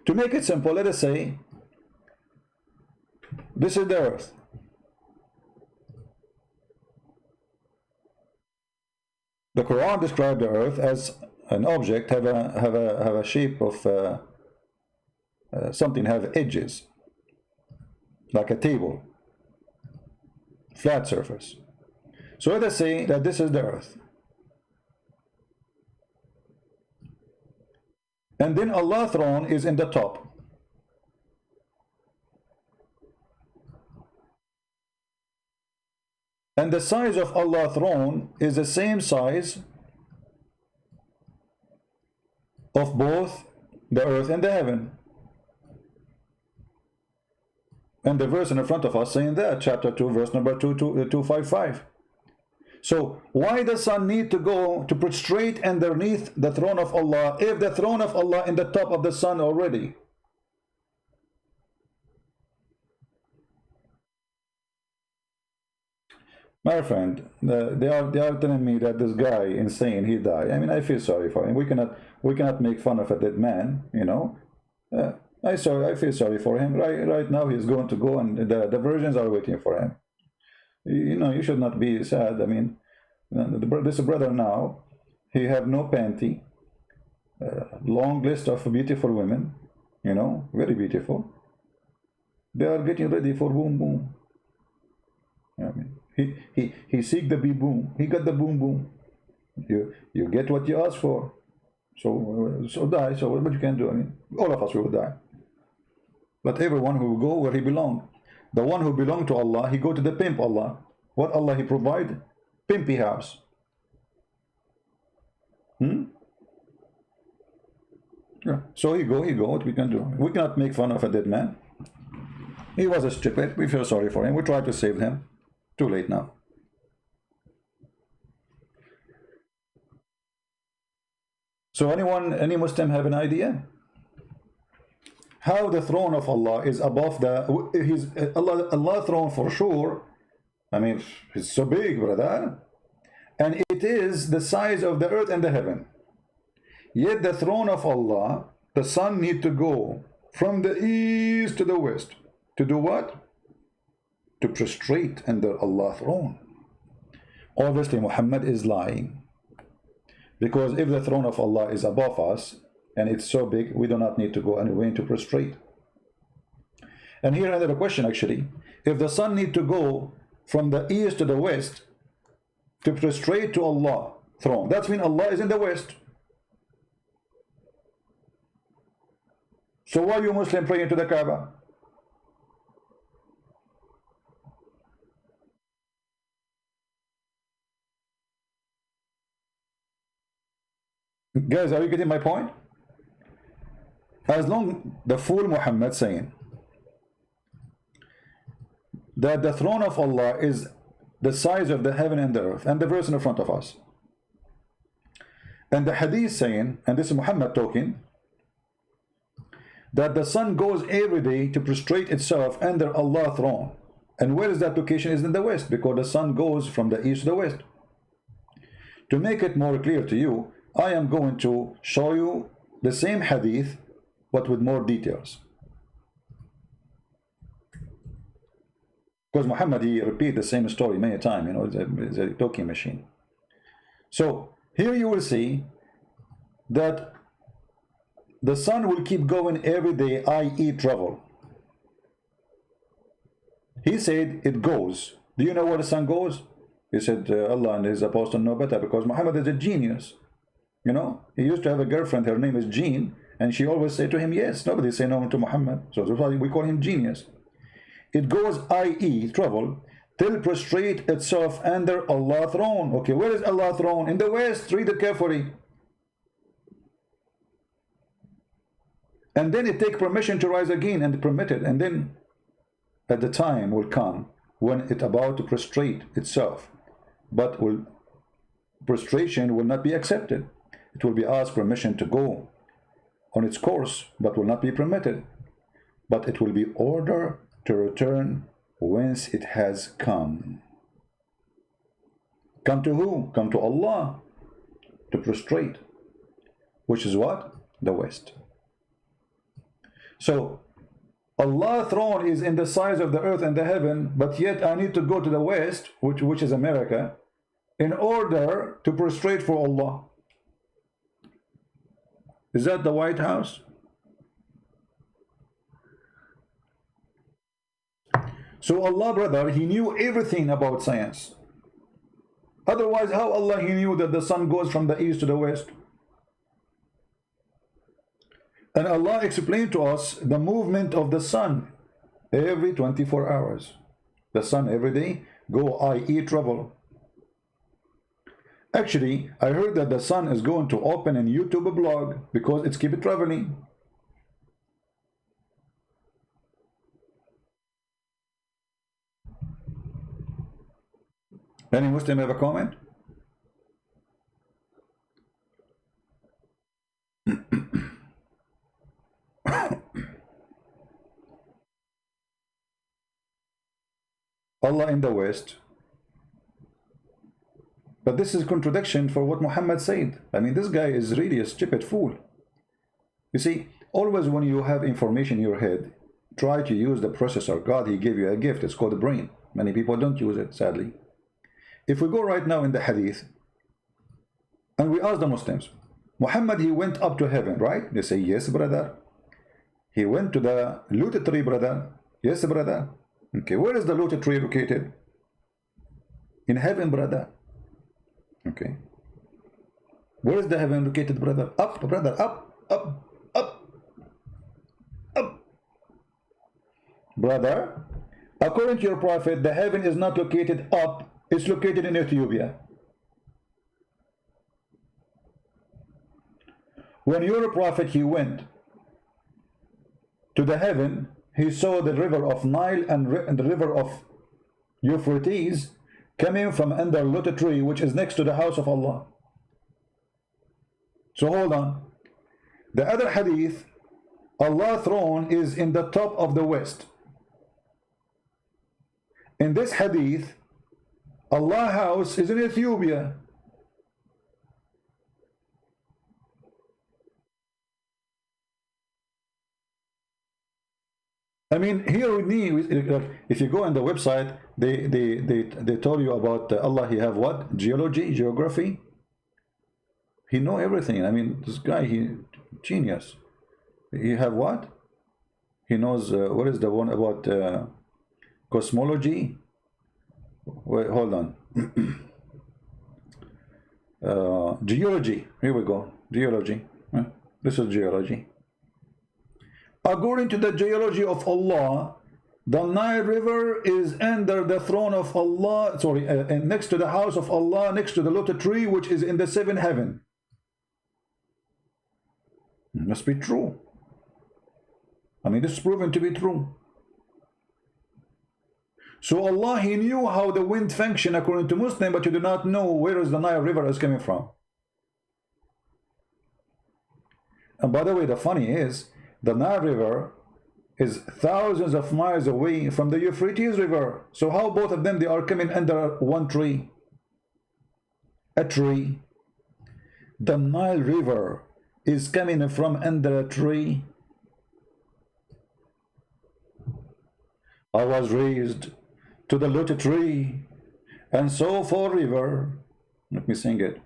To make it simple, let us say this is the earth. The Quran described the earth as an object have a shape of something, have edges, like a table, flat surface. So let us say that this is the earth. And then Allah's throne is in the top. And the size of Allah's throne is the same size of both the earth and the heaven. And the verse in the front of us saying that, chapter 2, verse number 255. So why does sun need to go to prostrate underneath the throne of Allah if the throne of Allah in the top of the sun already? My friend, they are telling me that this guy insane, he died. I mean, I feel sorry for him. We cannot make fun of a dead man, I feel sorry for him. Right now he's going to go, and the virgins are waiting for him. You should not be sad. I mean, this brother now, he have no panty, long list of beautiful women, very beautiful. They are getting ready for boom boom. I mean, he seek the be boom. He got the boom boom. You get what you ask for. So die. So what you can do? I mean, all of us will die. But everyone who will go where he belong. The one who belong to Allah, he go to the pimp Allah. What Allah he provide? Pimpy house. Yeah. So he go. What we can do? We cannot make fun of a dead man. He was a stupid. We feel sorry for him. We try to save him. Too late now. So any Muslim have an idea how the throne of Allah is above Allah throne for sure? I mean, it's so big, brother, and it is the size of the earth and the heaven. Yet the throne of Allah, the sun need to go from the east to the west to do what? To prostrate under Allah's throne. Obviously Muhammad is lying. Because if the throne of Allah is above us and it's so big, we do not need to go anywhere to prostrate. And here another question actually. If the sun need to go from the east to the west to prostrate to Allah throne, that's mean Allah is in the west. So why you Muslim praying to the Kaaba? Guys, are you getting my point? As long the fool Muhammad saying that the throne of Allah is the size of the heaven and the earth, and the verse in front of us, and the hadith saying, and this is Muhammad talking, that the sun goes every day to prostrate itself under Allah's throne. And where is that location? Is in the west, because the sun goes from the east to the west. To make it more clear to you, I am going to show you the same hadith but with more details, because Muhammad, he repeat the same story many times, you know, it's a talking machine. So here you will see that the sun will keep going every day, i.e. travel. He said it goes. Do you know where the sun goes? He said Allah and his apostle know better, because Muhammad is a genius. You know, he used to have a girlfriend, her name is Jean, and she always said to him, yes. Nobody say no to Muhammad. So that's why we call him genius. It goes, i.e. travel, till prostrate itself under Allah's throne. Okay, where is Allah's throne? In the west. Read it carefully. And then it take permission to rise again and permit it. And then at the time will come when it about to prostrate itself, but prostration will not be accepted. It will be asked permission to go on its course, but will not be permitted. But it will be ordered to return whence it has come. Come to who? Come to Allah, to prostrate, which is what? The west. So Allah's throne is in the size of the earth and the heaven, but yet I need to go to the west, which is America, in order to prostrate for Allah. Is that the White House? So Allah, brother, he knew everything about science. Otherwise, how Allah he knew that the sun goes from the east to the west? And Allah explained to us the movement of the sun every 24 hours. The sun every day go, i.e. travel. Actually, I heard that the sun is going to open a YouTube blog because it's keep traveling. Any Muslim have a comment? Allah in the west. But this is contradiction for what Muhammad said. I mean, this guy is really a stupid fool. You see, always when you have information in your head, try to use the processor. God, he gave you a gift. It's called the brain. Many people don't use it, sadly. If we go right now in the hadith, and we ask the Muslims, Muhammad, he went up to heaven, right? They say, yes, brother. He went to the lotus tree, brother. Yes, brother. Okay, where is the lotus tree located? In heaven, brother. Okay. Where is the heaven located, brother? Up, brother, up, up, up, up. Brother, according to your prophet, the heaven is not located up, it's located in Ethiopia. When your prophet, he went to the heaven, he saw the river of Nile and the river of Euphrates coming from under lotus tree, which is next to the house of Allah. So hold on. The other hadith, Allah's throne is in the top of the west. In this hadith, Allah's house is in Ethiopia. I mean, here with me, if you go on the website, they tell you about Allah. He have what? Geology, geography. He know everything. I mean, this guy, he genius. He have what? He knows what is the one about cosmology? Wait, hold on. Geology. Here we go. Geology. This is geology. According to the geology of Allah, the Nile River is under the throne of Allah, sorry, and next to the house of Allah, next to the lotus tree, which is in the seventh heaven. Must be true. I mean, this is proven to be true. So Allah, He knew how the wind function according to Muslim, but you do not know where is the Nile River is coming from. And by the way, the funny is, the Nile River is thousands of miles away from the Euphrates River. So how both of them, they are coming under one tree? A tree. The Nile River is coming from under a tree. I was raised to the lotus tree, and so for river. Let me sing it.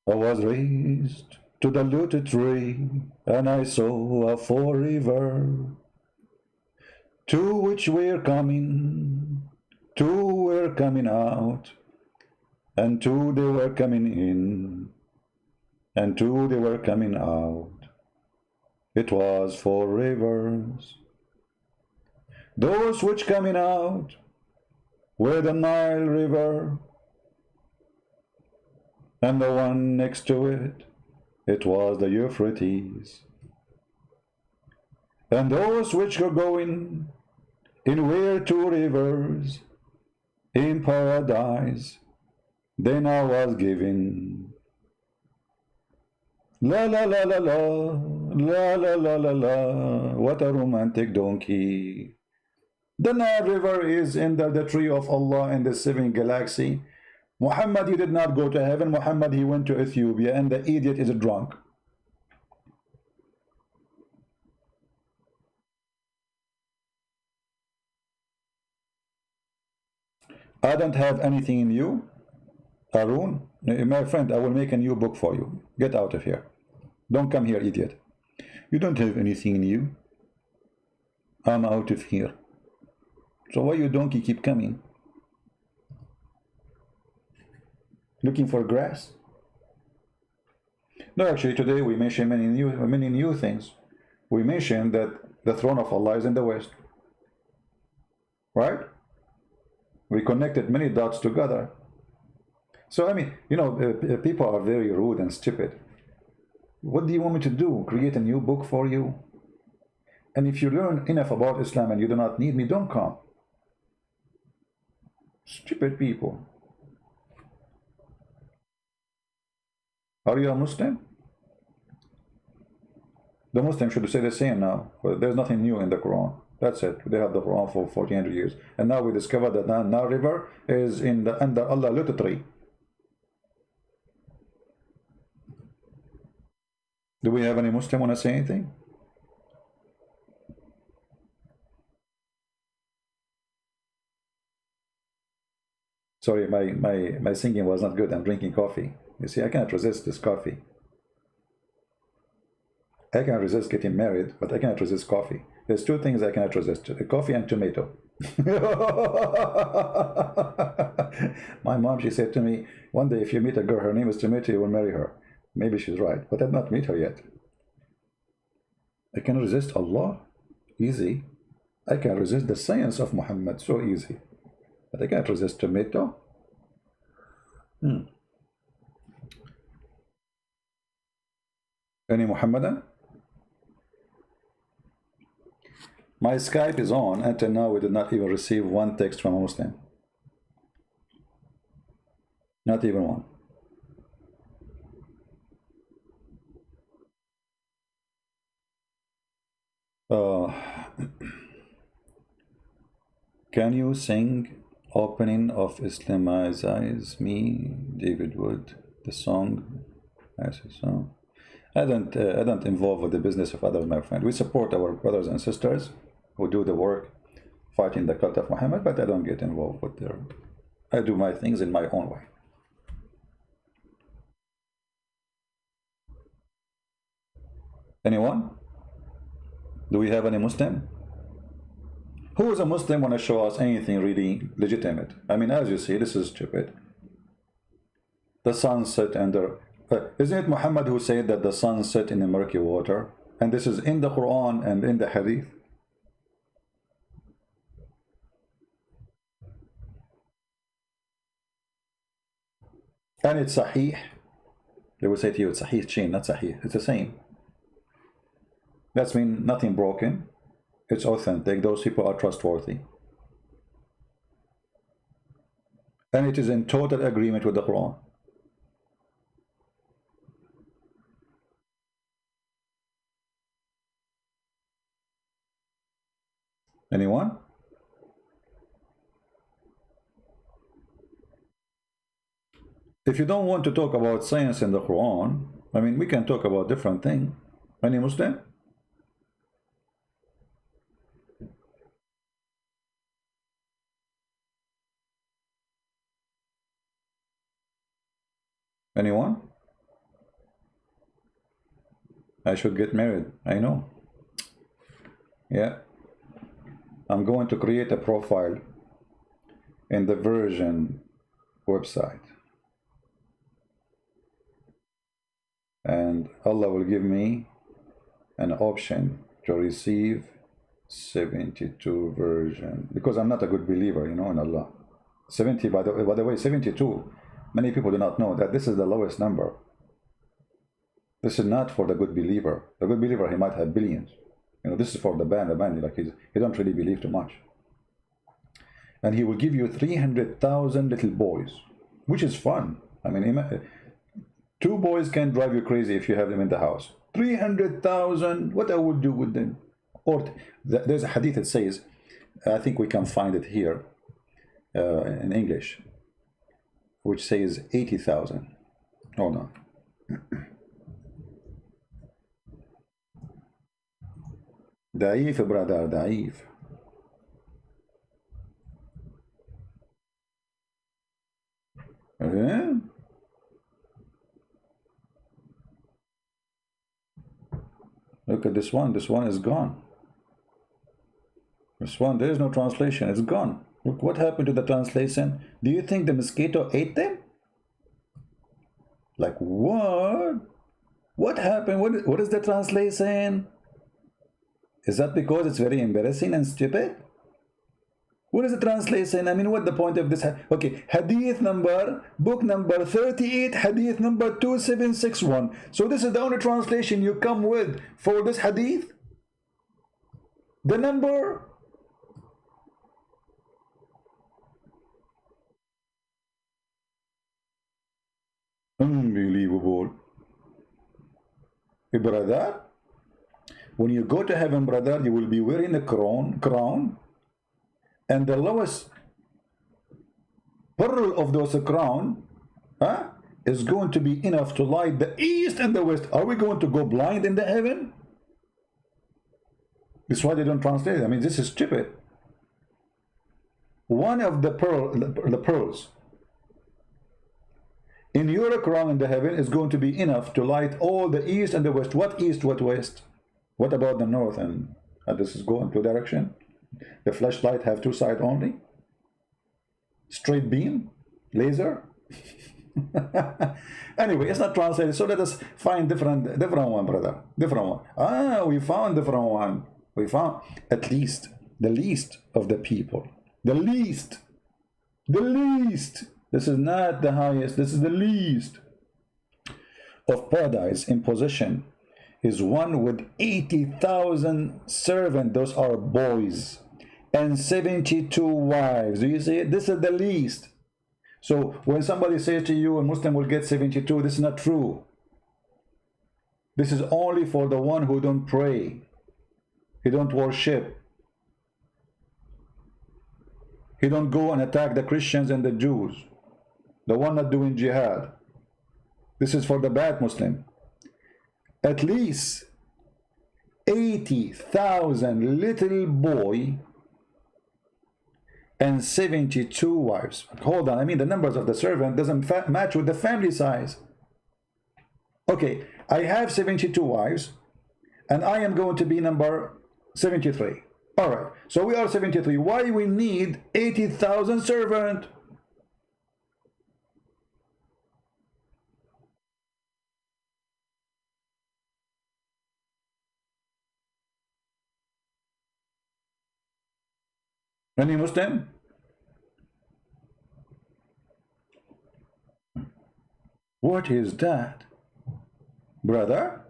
I was raised to the lotus tree, and I saw a four river, two which were coming, two were coming out, and two they were coming in, and two they were coming out. It was four rivers. Those which coming out were the Nile River, and the one next to it, it was the Euphrates. And those which were going in were two rivers in paradise, then I was given. La la la la la, la la la la la, what a romantic donkey. The Nile River is under the tree of Allah in the seventh galaxy. Muhammad, he did not go to heaven. Muhammad, he went to Ethiopia, and the idiot is drunk. I don't have anything in you, Arun. My friend, I will make a new book for you. Get out of here. Don't come here, idiot. You don't have anything in you. I'm out of here. So why you donkey keep coming? Looking for grass? No, actually today we mentioned many new things. We mentioned that the throne of Allah is in the west. Right? We connected many dots together. So I mean, you know, people are very rude and stupid. What do you want me to do? Create a new book for you? And if you learn enough about Islam and you do not need me, don't come. Stupid people. Are you a Muslim? The Muslims should say the same now. There's nothing new in the Quran. That's it. They have the Quran for 1400 years. And now we discover that the Nile River is in the under Allah lotus tree. Do we have any Muslim want to say anything? Sorry, my singing was not good. I'm drinking coffee. You see, I cannot resist this coffee. I can resist getting married, but I cannot resist coffee. There's two things I cannot resist: coffee and tomato. My mom, she said to me, one day if you meet a girl, her name is Tomato, you will marry her. Maybe she's right, but I've not met her yet. I can resist Allah, easy. I can resist the science of Muhammad, so easy. But I can't resist tomato. Any Muhammadan? My Skype is on. Until now, we did not even receive one text from a Muslim. Not even one. Can you sing Opening of Islamize Me, David Wood, the song? I say so. I don't involve with the business of others, my friend. We support our brothers and sisters who do the work fighting the cult of Muhammad, but I don't get involved with their. I do my things in my own way. Anyone? Do we have any Muslim? Who is a Muslim want to show us anything really legitimate? I mean, as you see, this is stupid. The sun set under... isn't it Muhammad who said that the sun set in the murky water? And this is in the Quran and in the Hadith. And it's Sahih. They will say to you, it's Sahih chain, not Sahih. It's the same. That's mean nothing broken. It's authentic. Those people are trustworthy. And it is in total agreement with the Quran. Anyone? If you don't want to talk about science in the Quran, I mean, we can talk about different things. Any Muslim? Anyone? I should get married. I know. Yeah. I'm going to create a profile in the Virgin website. And Allah will give me an option to receive 72 version, because I'm not a good believer, you know, in Allah. 70, by the way, 72. Many people do not know that this is the lowest number. This is not for the good believer. The good believer, he might have billions. You know, this is for the band, like he don't really believe too much. And he will give you 300,000 little boys, which is fun. I mean, 2 boys can drive you crazy if you have them in the house. 300,000, what I would do with them? Or there's a hadith that says, I think we can find it here in English, which says 80,000. Hold on. Da'if, brother, da'if. Look at this one. This one is gone. This one, there is no translation. It's gone. Look what happened to the translation. Do you think the mosquito ate them? Like what? What happened? What is the translation? Is that because it's very embarrassing and stupid? What is the translation? I mean, what the point of this? Okay, hadith number, book number 38, hadith number 2761. So this is the only translation you come with for this hadith? The number? Unbelievable. Hey, brother, when you go to heaven, brother, you will be wearing a crown, and the lowest pearl of those crown is going to be enough to light the east and the west. Are we going to go blind in the heaven? This is why they don't translate it. I mean, this is stupid. One of the pearls in your crown in the heaven is going to be enough to light all the east and the west. What east, what west? What about the north? And this is going to direction. The flashlight have 2 sides only. Straight beam, laser. Anyway, it's not translated. So let us find different one, brother. Different one. We found different one. We found at least the least of the people. The least. The least. This is not the highest. This is the least of paradise in possession. Is one with 80,000 servants. Those are boys, and 72 wives. Do you see it? This is the least. So when somebody says to you a Muslim will get 72, this is not true. This is only for the one who don't pray, he don't worship, he don't go and attack the Christians and the Jews, the one not doing jihad. This is for the bad Muslim. At least 80,000 little boy and 72 wives. Hold on, I mean the numbers of the servant doesn't match with the family size. Okay, I have 72 wives, and I am going to be number 73. All right, so we are 73. Why we need 80,000 servant? Any Muslim? What is that, brother?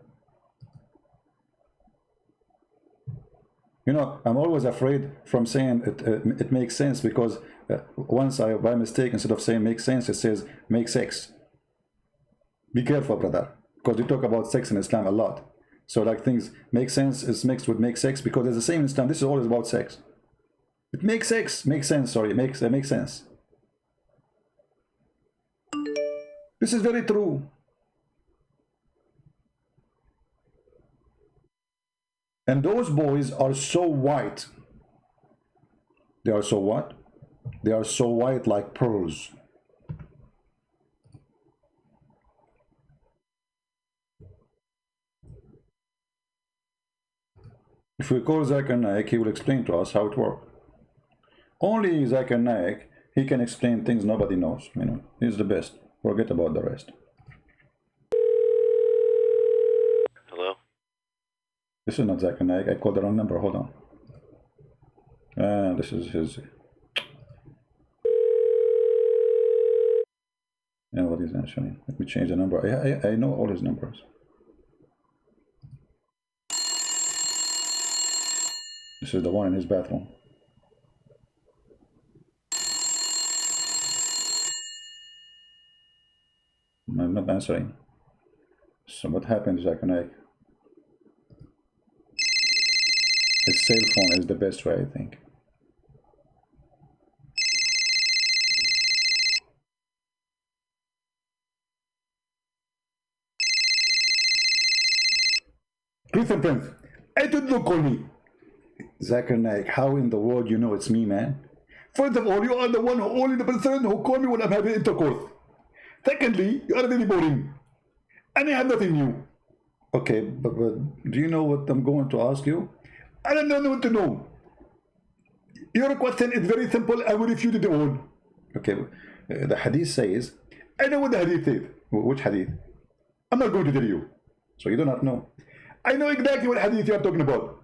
You know, I'm always afraid from saying it makes sense, because once I, by mistake, instead of saying make sense, it says make sex. Be careful, brother, because we talk about sex in Islam a lot. So like things make sense is mixed with make sex, because it's the same in Islam. This is always about sex. It makes sex, makes sense, sorry, it makes sense. This is very true. And those boys are so white. They are so what? They are so white like pearls. If we call Zakir Naik, he will explain to us how it works. Only Zakir Naik, he can explain things nobody knows. You know, he's the best. Forget about the rest. Hello? This is not Zakir Naik. I called the wrong number. Hold on. This is his. And what is answering? Let me change the number. I know all his numbers. This is the one in his bathroom. I'm not answering. So what happened is his cell phone is the best way, I think. Christian Prince, I don't know, call me. Zakir Naik, how in the world you know it's me, man? First of all, you are the one who only the person who call me when I'm having intercourse. Secondly, you are very boring. And I have nothing new. Okay, but do you know what I'm going to ask you? I don't know what to know. Your question is very simple. I will refute it all. Okay, the hadith says, I know what the hadith says. Which hadith? I'm not going to tell you. So you do not know. I know exactly what hadith you are talking about.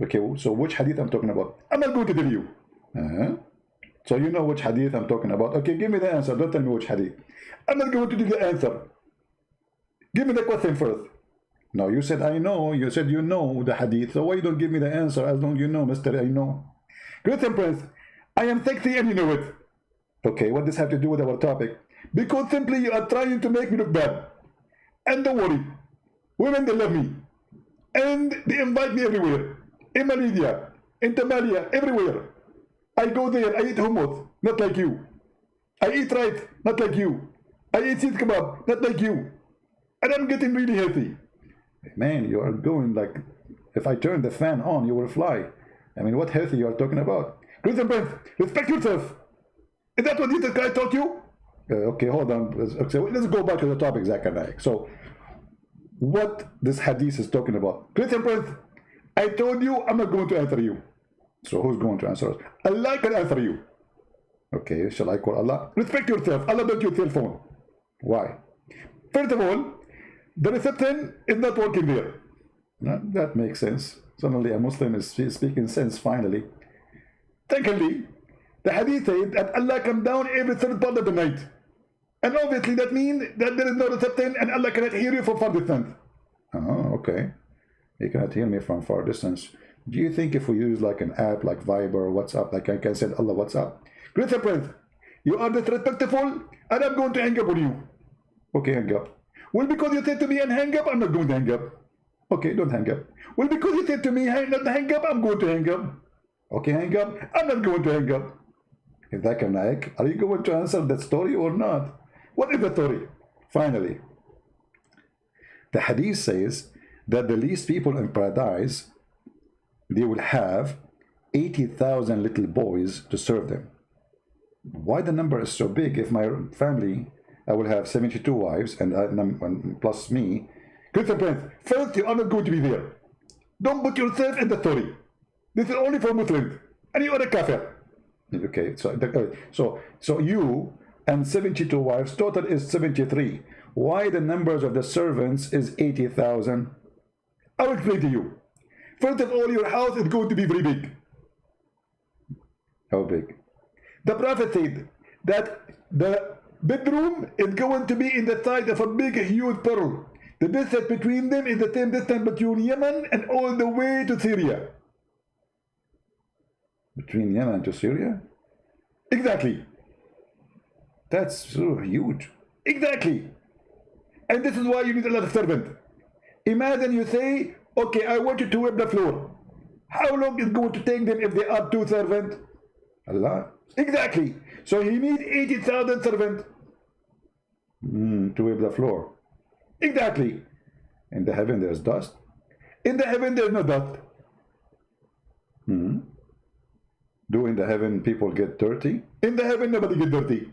Okay, so which hadith I'm talking about? I'm not going to tell you. So you know which hadith I'm talking about. Okay, give me the answer. Don't tell me which hadith. I'm not going to do the answer. Give me the question first. No, you said I know. You said you know the hadith. So why you don't give me the answer as long as you know, Mr. I know? Christian Prince, I am sexy and you know it. Okay, what does this have to do with our topic? Because simply you are trying to make me look bad. And don't worry. Women, they love me. And they invite me everywhere. In Malaysia, in Tamalia, everywhere. I go there, I eat hummus, not like you. I eat rice, not like you. I eat seed kebab, not like you. And I'm getting really healthy. Man, you are going like, if I turn the fan on, you will fly. I mean, what healthy you are talking about? Christian Prince, respect yourself. Is that what this guy taught you? Okay, hold on. Okay, let's go back to the topic, Zakir Naik. So, what this hadith is talking about? Christian Prince, I told you I'm not going to answer you. So who's going to answer us? Allah can answer you. Okay, shall I call Allah? Respect yourself. Allah don't use cell phone. Why? First of all, the reception is not working there. That makes sense. Suddenly a Muslim is speaking sense finally. Secondly, the hadith says that Allah comes down every third part of the night. And obviously that means that there is no reception and Allah cannot hear you from far distance. Oh, okay. He cannot hear me from far distance. Do you think if we use like an app like Viber or WhatsApp, like I can send Allah WhatsApp? Christian Prince, you are disrespectful and I'm going to hang up on you. Okay, hang up. Well, because you said to me and hang up, I'm not going to hang up. Okay, don't hang up. Well, because you said to me not to hang up, I'm going to hang up. Okay, hang up. I'm not going to hang up. Zakir Naik, are you going to answer that story or not? What is the story? Finally, the hadith says that the least people in paradise, they will have 80,000 little boys to serve them. Why the number is so big? If my family, I will have 72 wives and plus me. Christian Prince, first you are not going to be there. Don't put yourself in the story. This is only for Muslims. And you are a kafir. Okay, so you and 72 wives, total is 73. Why the numbers of the servants is 80,000? I will explain to you. First of all, your house is going to be very big. How big? The Prophet said that the bedroom is going to be in the side of a big, huge pearl. The distance between them is the same distance between Yemen and all the way to Syria. Between Yemen to Syria? Exactly. That's so huge. Exactly. And this is why you need a lot of servants. Imagine you say, okay, I want you to whip the floor. How long is it going to take them if they are 2 servants? Allah. Exactly. So he needs 80,000 servants to whip the floor. Exactly. In the heaven there's dust. In the heaven there's no dust. Do in the heaven people get dirty? In the heaven nobody get dirty.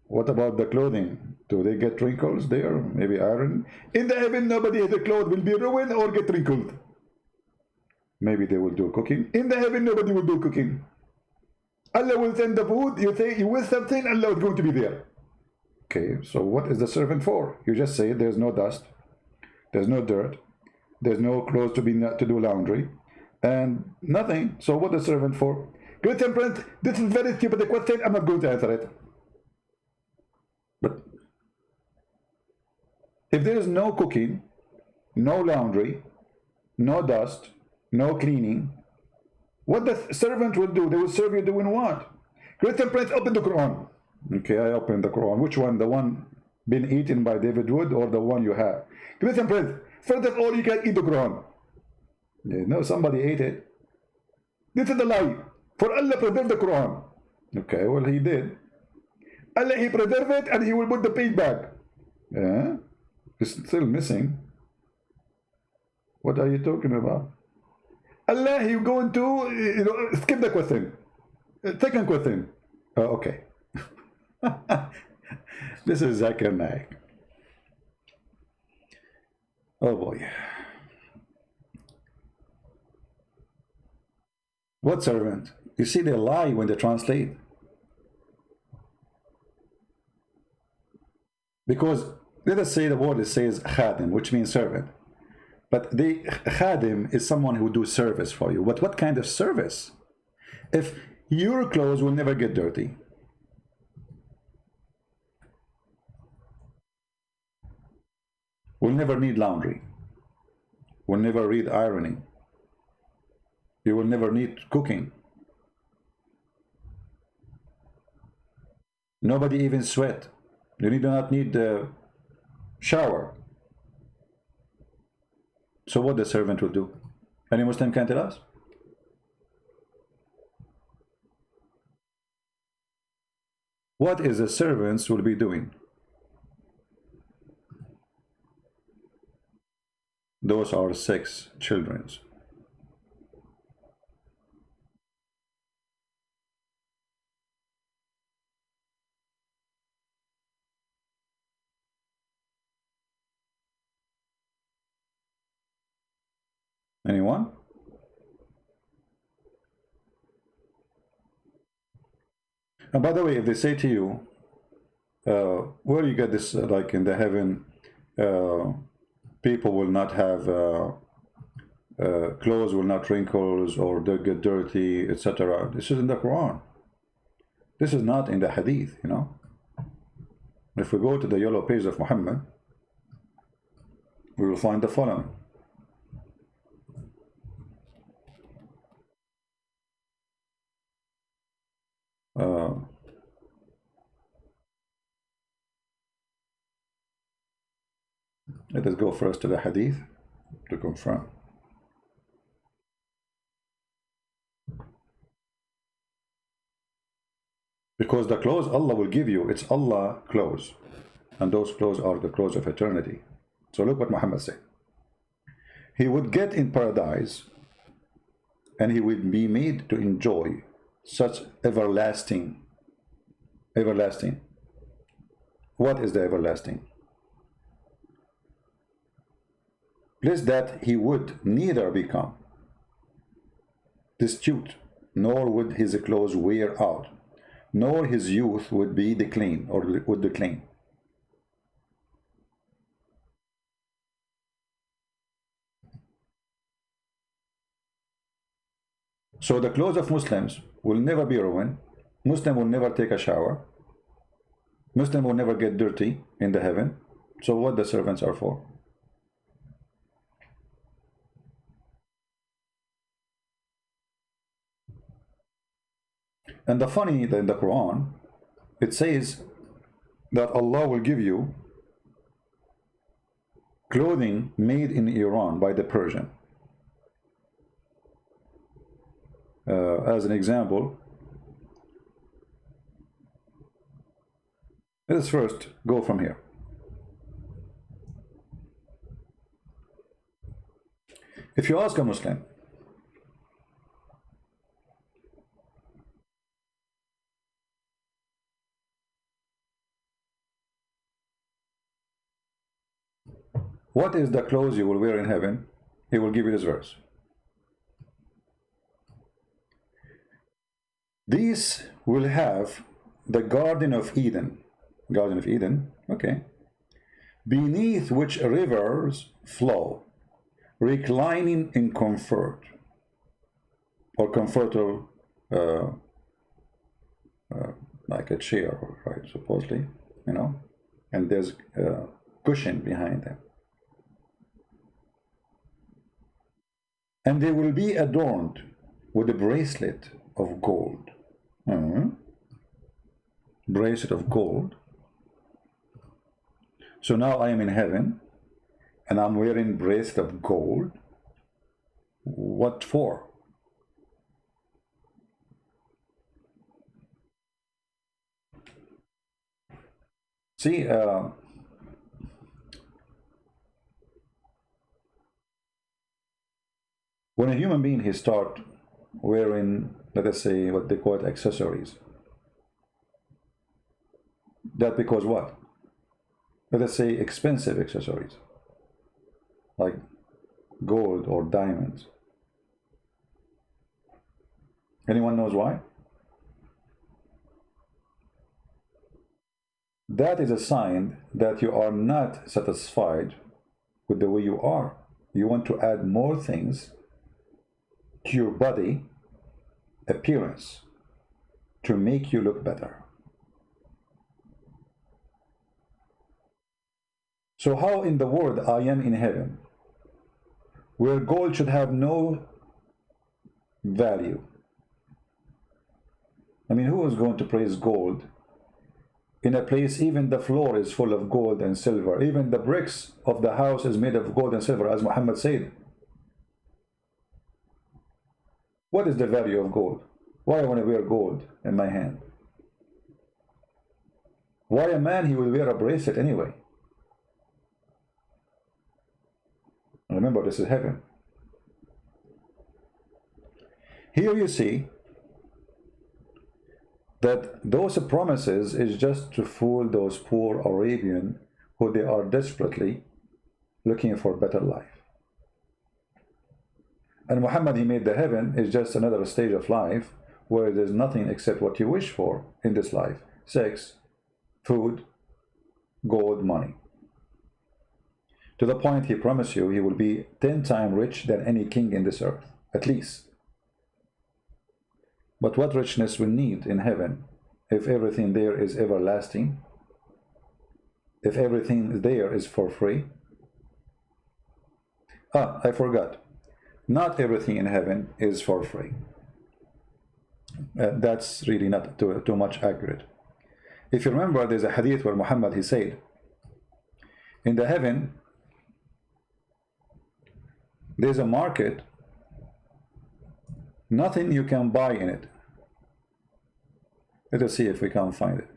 What about the clothing? Do they get wrinkles there? Maybe iron? In the heaven nobody, the clothes will be ruined or get wrinkled. Maybe they will do cooking. In the heaven nobody will do cooking. Allah will send the food. You say you will something, Allah is going to be there. Okay, so what is the servant for? You just say there's no dust, there's no dirt, there's no clothes to do laundry, and nothing. So what is the servant for? Great and friends, this is very stupid question. I'm not going to answer it. But if there is no cooking, no laundry, no dust, no cleaning, what the servant will do? They will serve you doing what? Great and friends, open the Quran. Okay, I opened the Quran. Which one? The one been eaten by David Wood or the one you have? Great and friends, first of all, you can eat the Quran. No, somebody ate it. This is a lie. For Allah preserved the Quran. Okay, well he did. Allah, he preserved it and he will put the page back. Yeah, it's still missing. What are you talking about? Allah, he going to skip the question. Second question. Okay. This is Zakir Naik. Oh boy. What servant? You see, they lie when they translate. Because let us say the word says khadim, which means servant. But the khadim is someone who do service for you. But what kind of service? If your clothes will never get dirty, will never need laundry, will never need ironing, you will never need cooking, nobody even sweat, you do not need the shower. So what the servant will do? Any Muslim can tell us? What is the servants will be doing? Those are 6 children. Anyone? And by the way, if they say to you, where you get this, like in the heaven, people will not have clothes will not wrinkles or they get dirty, etc. This is in the Quran. This is not in the Hadith, you know. If we go to the yellow page of Muhammad, we will find the following. Let us go first to the Hadith to confirm. Because the clothes Allah will give you, it's Allah clothes. And those clothes are the clothes of eternity. So look what Muhammad said. He would get in paradise and he would be made to enjoy such everlasting. Everlasting. What is the everlasting? Lest that he would neither become destitute, nor would his clothes wear out, nor his youth would be decline or would decline. So the clothes of Muslims will never be ruined. Muslim will never take a shower. Muslim will never get dirty in the heaven. So what the servants are for? And the funny that in the Quran, it says that Allah will give you clothing made in Iran by the Persian. As an example, let us first go from here. If you ask a Muslim, what is the clothes you will wear in heaven, he will give you this verse. These will have the Garden of Eden. Garden of Eden, okay. Beneath which rivers flow, reclining in comfort, or comfortable, like a chair, right, supposedly, you know, and there's a cushion behind them. And they will be adorned with a bracelet of gold. Bracelet of gold. So now I am in heaven and I'm wearing bracelet of gold. What for? See, when a human being he start wearing, let us say, what they call it, accessories, that because what? Let us say expensive accessories, like gold or diamonds. Anyone knows why? That is a sign that you are not satisfied with the way you are. You want to add more things to your body appearance to make you look better. So how in the world I am in heaven, where gold should have no value? I mean, who is going to praise gold in a place even the floor is full of gold and silver, even the bricks of the house is made of gold and silver, as Muhammad said? What is the value of gold? Why I want to wear gold in my hand? Why a man he will wear a bracelet anyway? Remember, this is heaven. Here you see that those promises is just to fool those poor Arabian who they are desperately looking for better life. And Muhammad, he made the heaven is just another stage of life where there's nothing except what you wish for in this life: sex, food, gold, money. To the point he promised you he will be 10 times rich than any king in this earth, at least. But what richness we need in heaven if everything there is everlasting? If everything there is for free? I forgot. Not everything in heaven is for free. That's really not too much accurate. If you remember, there's a hadith where Muhammad, he said, in the heaven, there's a market, nothing you can buy in it. Let us see if we can find it.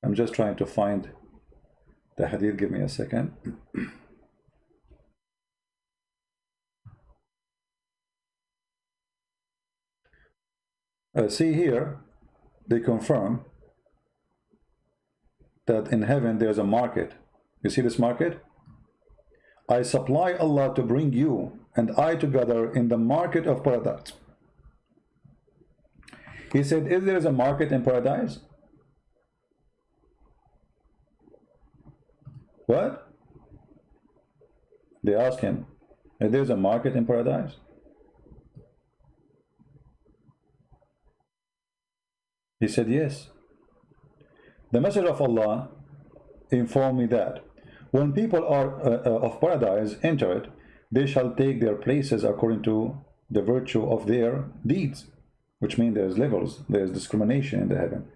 I'm just trying to find the hadith. Give me a second. See here, they confirm that in heaven there's a market. You see this market? I supply Allah to bring you and I together in the market of paradise. He said, is there a market in paradise? What? They asked him, is there a market in paradise? He said, yes. The Messenger of Allah informed me that when people are of paradise enter it, they shall take their places according to the virtue of their deeds, which means there's levels, there's discrimination in the heaven.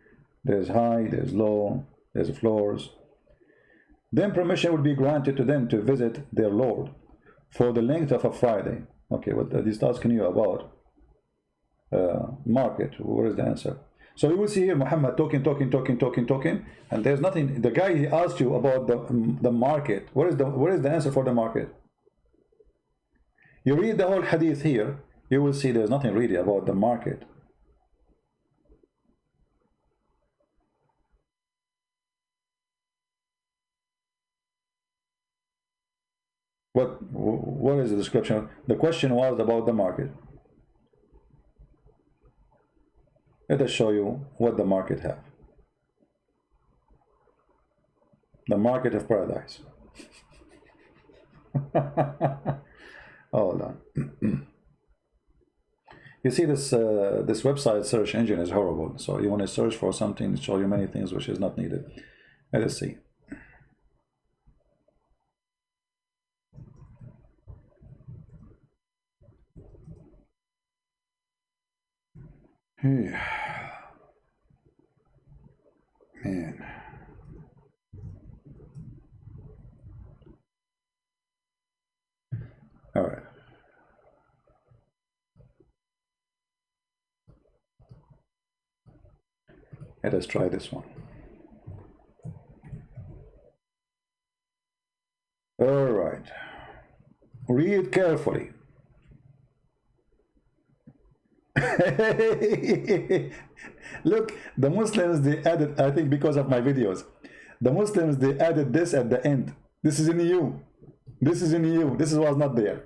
There's high, there's low, there's floors. Then permission would be granted to them to visit their Lord for the length of a Friday. Okay, what he's asking you about market, where is the answer? So you will see here Muhammad talking, and there's nothing. The guy, he asked you about the market. Where is the answer for the market? You read the whole hadith here, you will see there's nothing really about the market. What is the description? The question was about the market. Let us show you what the market have. The market of paradise. Hold on. You see this this website search engine is horrible. So you want to search for something, show you many things which is not needed. Let us see. Man. All right. Let us try this one. All right. Read carefully. Look, the Muslims, they added, I think because of my videos, the Muslims, they added this at the end. This is in you. This is in you. This was not there.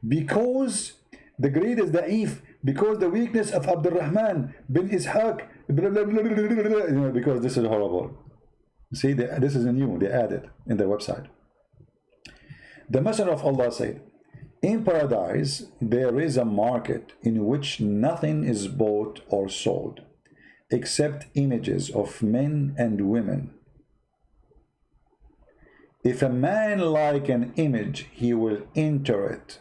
Because the greed is da'if, because the weakness of Abdul Rahman bin Ishaq, blah, blah, blah, blah, blah, blah, you know, because this is horrible. See, this is in you. They added in their website. The Messenger of Allah said, in paradise, there is a market in which nothing is bought or sold, except images of men and women. If a man like an image, he will enter it.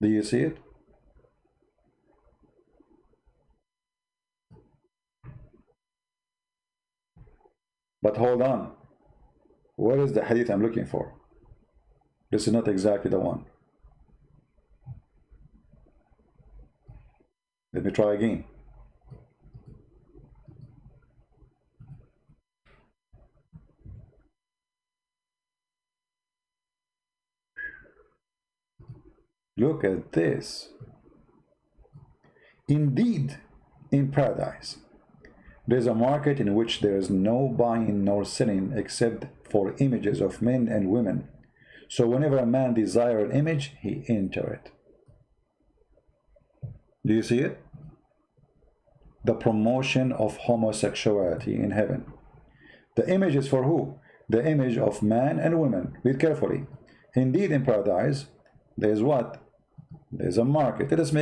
Do you see it? But hold on. Where is the hadith I'm looking for? This is not exactly the one. Let me try again. Look at this. Indeed, in paradise, there is a market in which there is no buying nor selling except for images of men and women. So whenever a man desires an image, he enters it. Do you see it? The promotion of homosexuality in heaven. The image is for who? The image of man and women. Read carefully. Indeed, in paradise, there is what? There is a market. Let us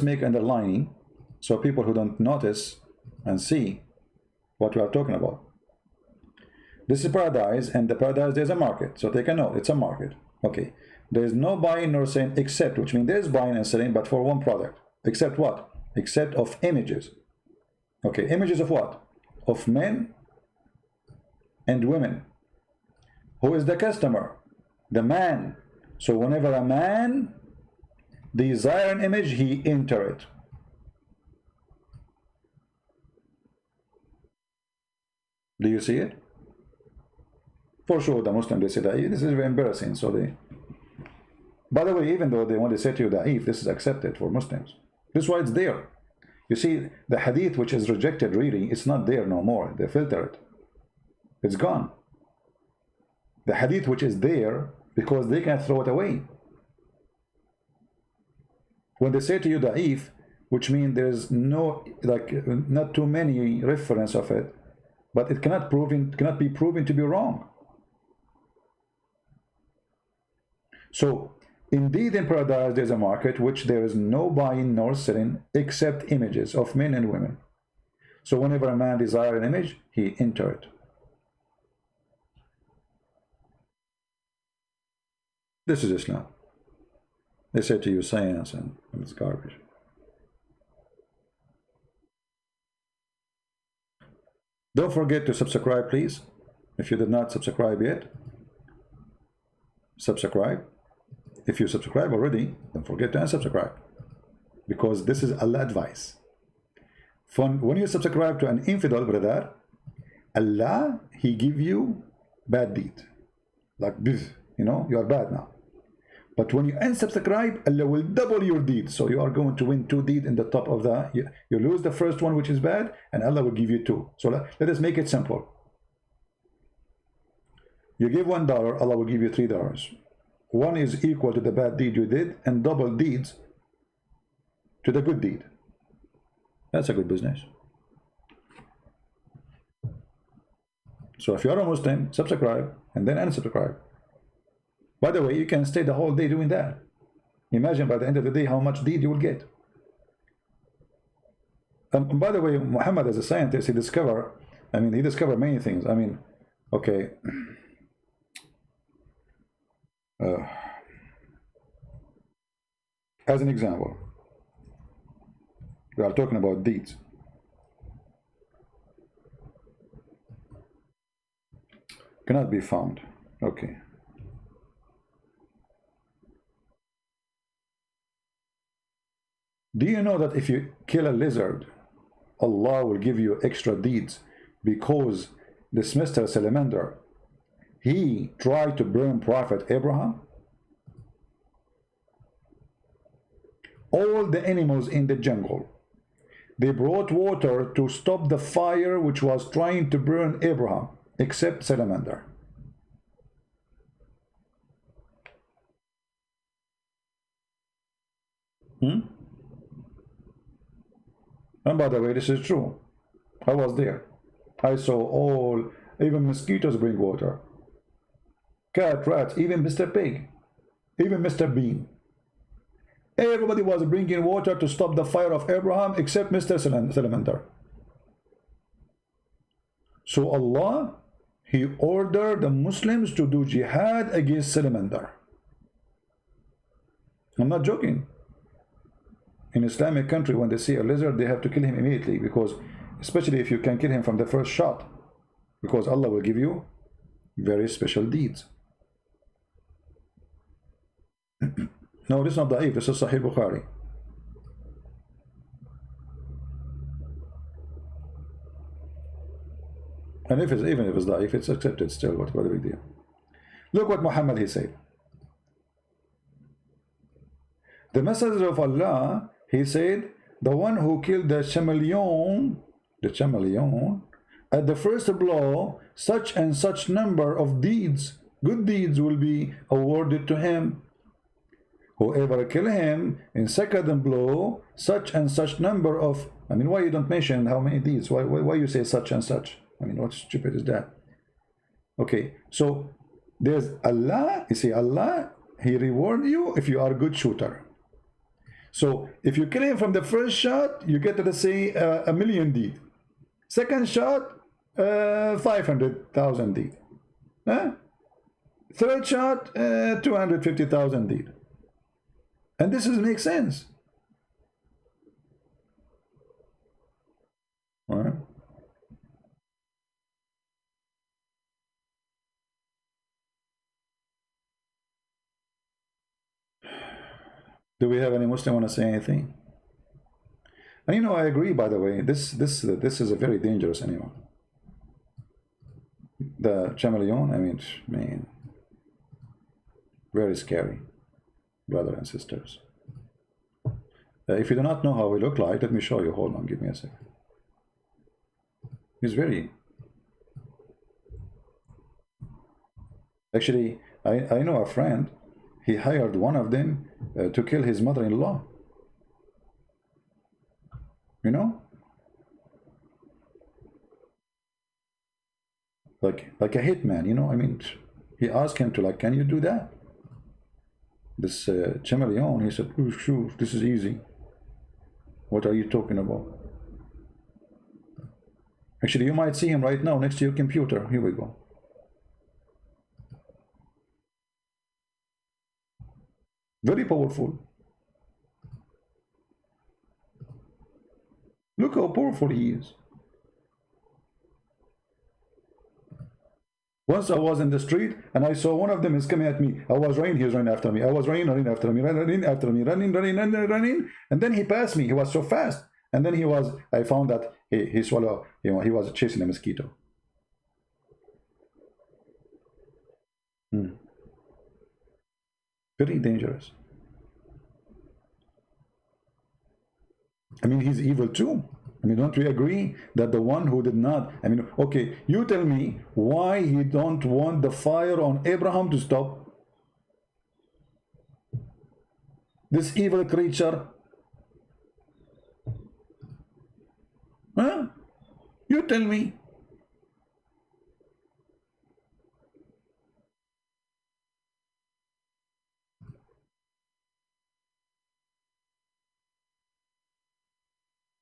make underlining so people who don't notice and see what we are talking about. This is paradise, and the paradise there's a market, so they can know it's a market. Okay, there is no buying nor selling except, which means there's buying and selling, but for one product. Except what? Except of images. Okay, images of what? Of men and women. Who is the customer? The man. So whenever a man desires an image, he enters it. Do you see it? For sure, the Muslim, they say that this is very embarrassing. So they, by the way, even though they want to say to you da'if, this is accepted for Muslims. This is why it's there. You see, the hadith which is rejected really, it's not there no more. They filter it. It's gone. The hadith which is there, because they can throw it away. When they say to you da'if, which means there's no, like, not too many reference of it, but it cannot be proven to be wrong. So indeed in paradise there's a market which there is no buying nor selling except images of men and women. So whenever a man desires an image, he enter it. This is Islam. They say to you science and it's garbage. Don't forget to subscribe, please. If you did not subscribe yet, subscribe. If you subscribe already, don't forget to unsubscribe, because this is Allah advice. When you subscribe to an infidel brother, Allah, he give you bad deed, like this, you know, you are bad now. But when you unsubscribe, Allah will double your deed. So you are going to win 2 deeds in the top of the, you lose the first one which is bad, and Allah will give you 2. So let us make it simple. You give $1, Allah will give you $3. 1 is equal to the bad deed you did, and double deeds to the good deed. That's a good business. So if you are a Muslim, subscribe and then unsubscribe. By the way, you can stay the whole day doing that. Imagine by the end of the day how much deed you will get. And by the way, Muhammad, as a scientist, he discovered many things. I mean, okay. As an example, we are talking about deeds. Cannot be found. Okay. Do you know that if you kill a lizard, Allah will give you extra deeds, because this Mr. Salamander, he tried to burn Prophet Abraham? All the animals in the jungle, they brought water to stop the fire which was trying to burn Abraham, except Salamander. And by the way, this is true. I was there. I saw even mosquitoes bring water. Cat, rats, even Mr. Pig, even Mr. Bean. Everybody was bringing water to stop the fire of Abraham except Mr. Salamander. So Allah, he ordered the Muslims to do jihad against Salamander. I'm not joking. In Islamic country, when they see a lizard, they have to kill him immediately, because especially if you can kill him from the first shot, because Allah will give you very special deeds. No, this is not da'if, this is Sahih Bukhari. And even if it's da'if, it's accepted still. What a big deal. Look what Muhammad, he said. The Messenger of Allah, he said, the one who killed the chameleon, at the first blow, such and such number of deeds, good deeds, will be awarded to him. Whoever kill him in second blow, such and such number of, I mean, why you don't mention how many deeds? Why you say such and such? I mean, what stupid is that? Okay, so there's Allah, you see, Allah, he reward you if you are a good shooter. So if you kill him from the first shot, you get, let's say, 1 million deed. Second shot, 500,000 deed. Third shot, 250,000 deed. And this makes sense. All right. Do we have any Muslim want to say anything? And you know, I agree, by the way, this is a very dangerous animal. The chameleon, I mean, man, very scary, brother and sisters. If you do not know how he look like, let me show you. Hold on, give me a second. He's very... Actually, I know a friend, he hired one of them to kill his mother-in-law. You know? Like a hitman, you know? I mean, he asked him to, like, can you do that? This chameleon, he said, oh, sure, this is easy. What are you talking about? Actually, you might see him right now next to your computer. Here we go. Very powerful. Look how powerful he is. Once I was in the street and I saw one of them is coming at me. I was running, he was running after me. I was running after me, running after me, running. And then he passed me. He was so fast. And then I found that he swallowed, you know, he was chasing a mosquito. Very dangerous. I mean, he's evil too. I mean, don't we agree that the one who did not, I mean, okay, you tell me why he don't want the fire on Abraham to stop? This evil creature. Huh? You tell me.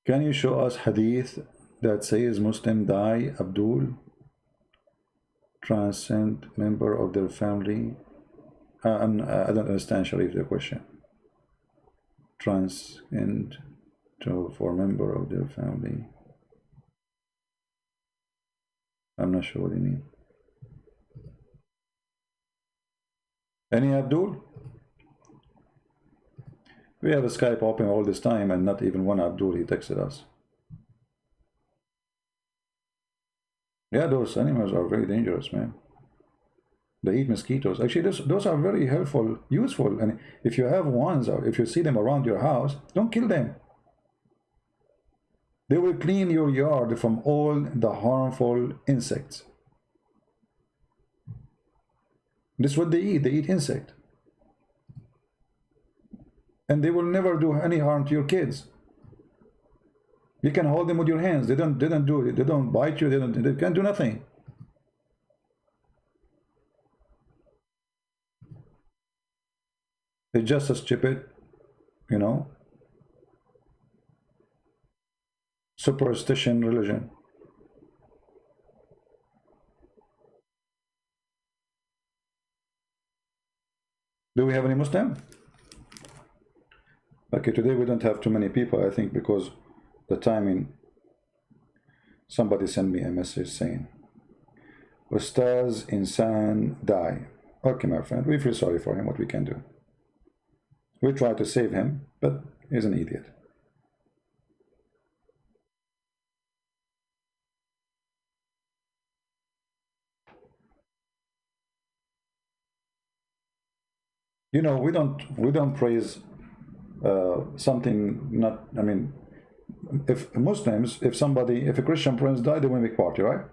Can you show us hadith that says Muslim die, Abdul, transcend member of their family? I don't understand, Sharif, the question. Transcend for member of their family. I'm not sure what you mean. Any Abdul? We have a Skype open all this time and not even one Abdul, he texted us. Yeah, those animals are very dangerous, man. They eat mosquitoes. Actually, those are very helpful, useful. And if you have ones, or if you see them around your house, don't kill them. They will clean your yard from all the harmful insects. This is what they eat insect. And they will never do any harm to your kids. You can hold them with your hands. They don't do it. They don't bite you. They can't do nothing. It's just a stupid, you know, superstition religion. Do we have any Muslim? Okay, today we don't have too many people, I think, because the timing. Somebody sent me a message saying, Ustaz Insan die. Okay, my friend, we feel sorry for him, what we can do. We try to save him, but he's an idiot. You know, we don't praise something not, I mean, if Muslims, if a Christian prince died, they will make party, right?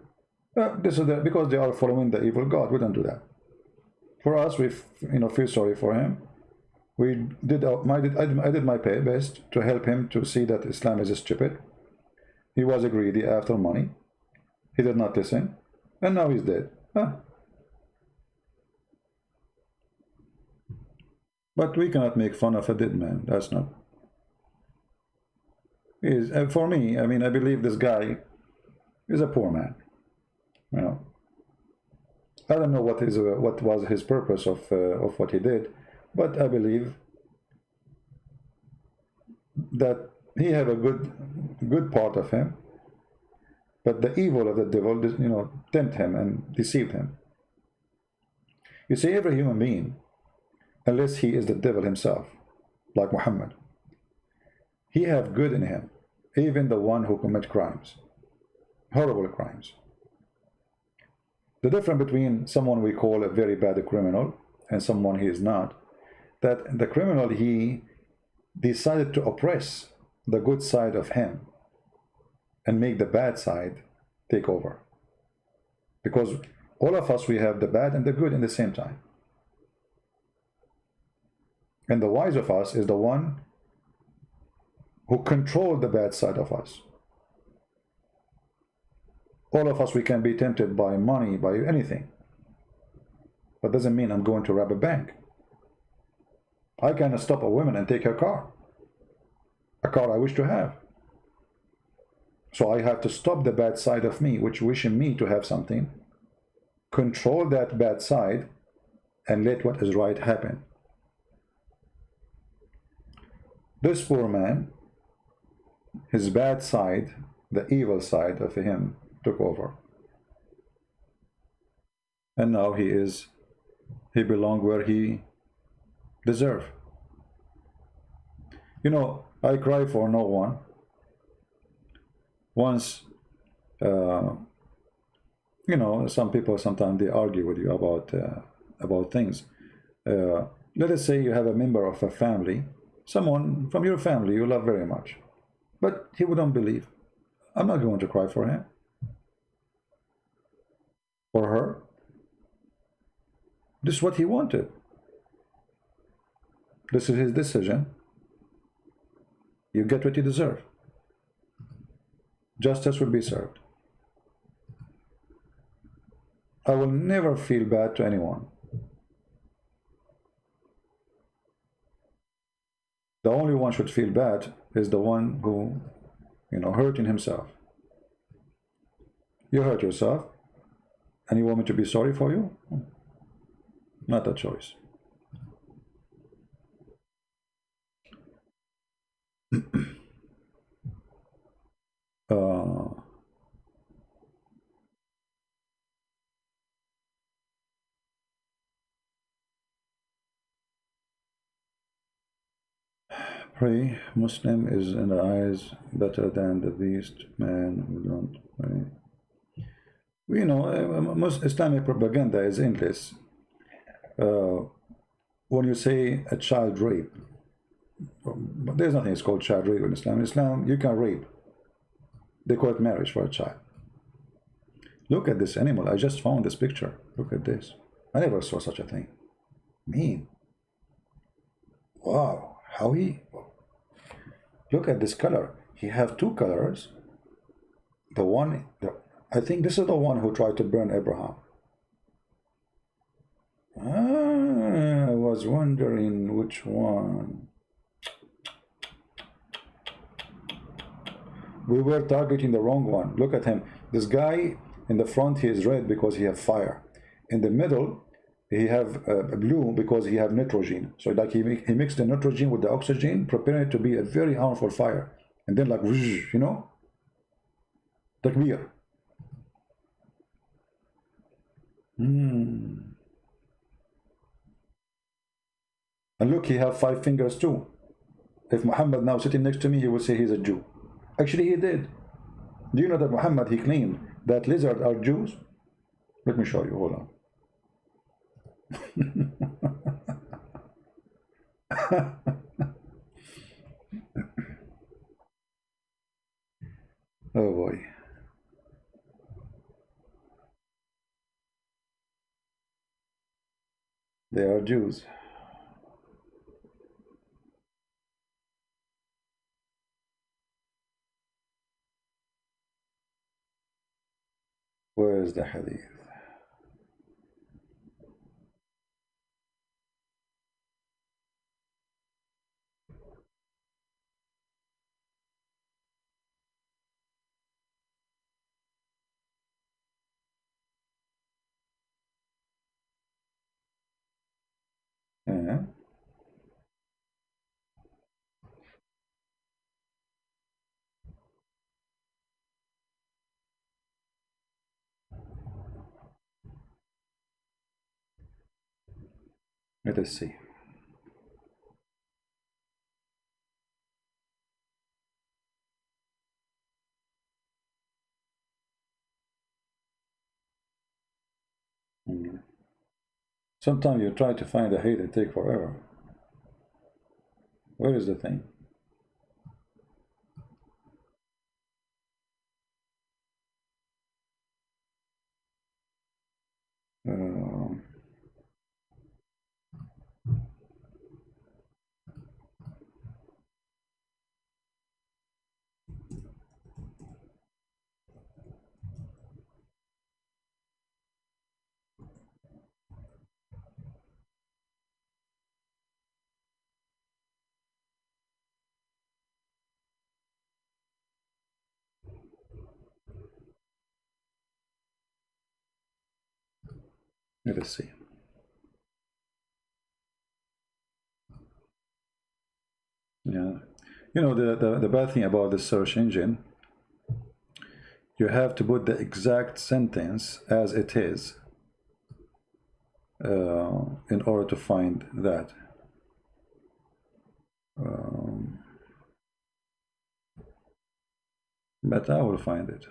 This is because they are following the evil God. We don't do that. For us, we feel sorry for him. We did I did my best to help him to see that Islam is stupid. He was greedy after money. He did not listen, and now he's dead. But we cannot make fun of a dead man. That's not. For me, I mean, I believe this guy is a poor man. You know, I don't know what was his purpose of what he did, but I believe that he had a good part of him, but the evil of the devil, you know, tempted him and deceived him. You see, every human being, unless he is the devil himself, like Muhammad, he have good in him, even the one who commit crimes, horrible crimes. The difference between someone we call a very bad criminal and someone he is not, that the criminal, he decided to oppress the good side of him and make the bad side take over. Because all of us, we have the bad and the good in the same time. And the wise of us is the one who controlled the bad side of us. All of us, we can be tempted by money, by anything. But doesn't mean I'm going to rob a bank. I can stop a woman and take her car. A car I wish to have. So I have to stop the bad side of me, which wishing me to have something, control that bad side, and let what is right happen. This poor man, his bad side, the evil side of him, took over. And now he belongs where he deserves. You know, I cry for no one. Once, you know, some people sometimes they argue with you about things. Let us say you have a member of a family, someone from your family you love very much, but he wouldn't believe. I'm not going to cry for him, for her. This is what he wanted. This is his decision. You get what you deserve. Justice will be served. I will never feel bad to anyone. The only one should feel bad is the one who, you know, hurting himself. You hurt yourself, and you want me to be sorry for you? Not a choice. Pray, Muslim is in the eyes better than the beast man who don't pray. You know, Islamic propaganda is endless. When you say a child rape, there's nothing it's called child rape in Islam. In Islam, you can rape. They call it marriage for a child. Look at this animal. I just found this picture. Look at this. I never saw such a thing. Mean. Wow. How he... Look at this color. He have two colors. The one... I think this is the one who tried to burn Abraham. I was wondering which one. We were targeting the wrong one. Look at him. This guy in the front, he is red because he have fire. In the middle, he have blue because he have nitrogen. So like he mixed the nitrogen with the oxygen, preparing it to be a very harmful fire. And then like, you know, takbir. And look, he have 5 fingers too. If Muhammad now sitting next to me, he will say he's a Jew. Actually, he did. Do you know that Muhammad, he claimed that lizards are Jews? Let me show you. Hold on. Oh boy. They are Jews. Where is the hadith? Yeah. Let us see. Sometimes you try to find a hate, it take forever. Where is the thing? Let us see. Yeah, you know, the bad thing about the search engine, you have to put the exact sentence as it is in order to find that. But I will find it.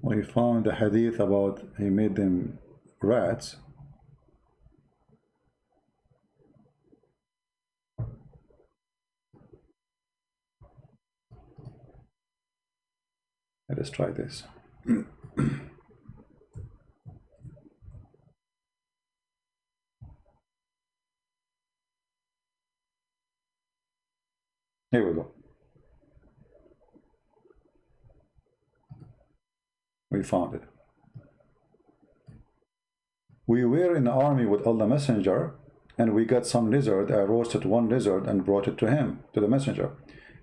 We found the hadith about he made them rats. Let us try this. Here we go. We found it. We were in the army with Allah Messenger, and we got some lizard. I roasted one lizard and brought it to him, to the messenger.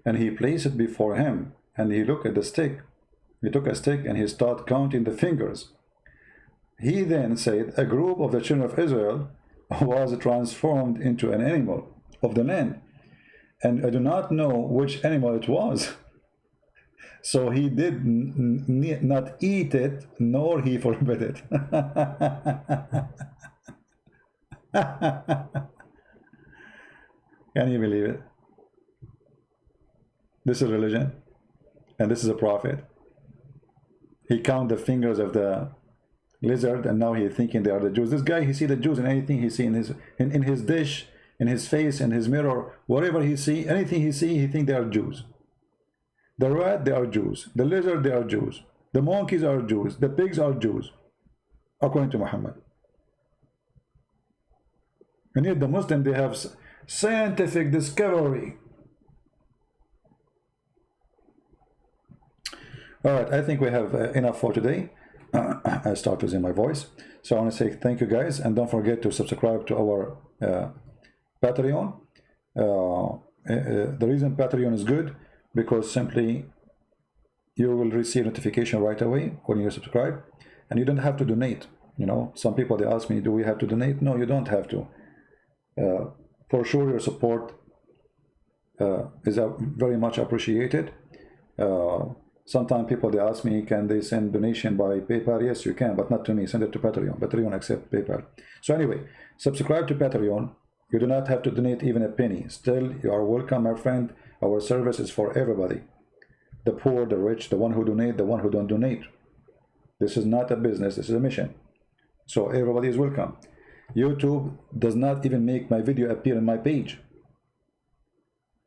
And he placed it before him, and he looked at the stick. He took a stick and he started counting the fingers. He then said, a group of the children of Israel was transformed into an animal of the land, and I do not know which animal it was. So he did not eat it, nor he forbid it. Can you believe it? This is religion, and this is a prophet. He counted the fingers of the lizard, and now he's thinking they are the Jews. This guy, he see the Jews in anything he see in his dish, in his face, in his mirror, whatever he see, anything he see, he think they are Jews. The rat, they are Jews. The lizard, they are Jews. The monkeys are Jews. The pigs are Jews, according to Muhammad. And yet the Muslim, they have scientific discovery. All right, I think we have enough for today. I start losing my voice. So I want to say thank you guys, and don't forget to subscribe to our Patreon. The reason Patreon is good, because simply you will receive notification right away when you subscribe, and you don't have to donate. You know, some people, they ask me, do we have to donate? No, you don't have to. For sure, your support is very much appreciated. Sometimes people, they ask me, can they send donation by PayPal? Yes, you can, but not to me. Send it to Patreon. Patreon accept PayPal. So anyway, subscribe to Patreon. You do not have to donate even a penny. Still, you are welcome, my friend. Our service is for everybody. The poor, the rich, the one who donate, the one who don't donate. This is not a business. This is a mission. So everybody is welcome. YouTube does not even make my video appear on my page.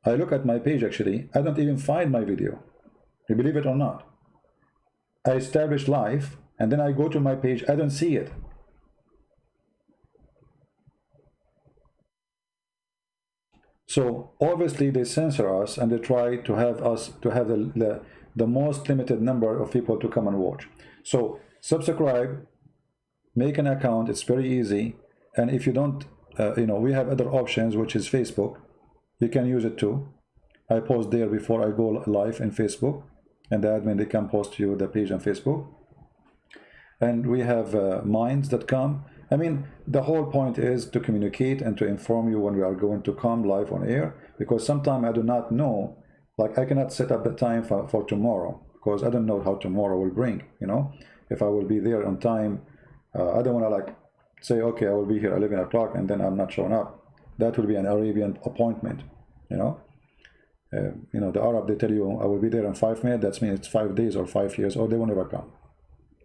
I look at my page, actually. I don't even find my video. You believe it or not? I establish live, and then I go to my page. I don't see it. So obviously they censor us, and they try to have us to have the most limited number of people to come and watch. So subscribe, make an account. It's very easy. And if you don't, you know, we have other options, which is Facebook. You can use it too. I post there before I go live in Facebook, and the admin, they can post you the page on Facebook. And we have minds.com, I mean, the whole point is to communicate and to inform you when we are going to come live on air, because sometimes I do not know, like I cannot set up the time for tomorrow, because I don't know how tomorrow will bring, you know, if I will be there on time. I don't want to like say, okay, I will be here 11 o'clock and then I'm not showing up. That will be an Arabian appointment, you know. You know, the Arab, they tell you I will be there in 5 minutes. That means it's 5 days or 5 years, or they will never come.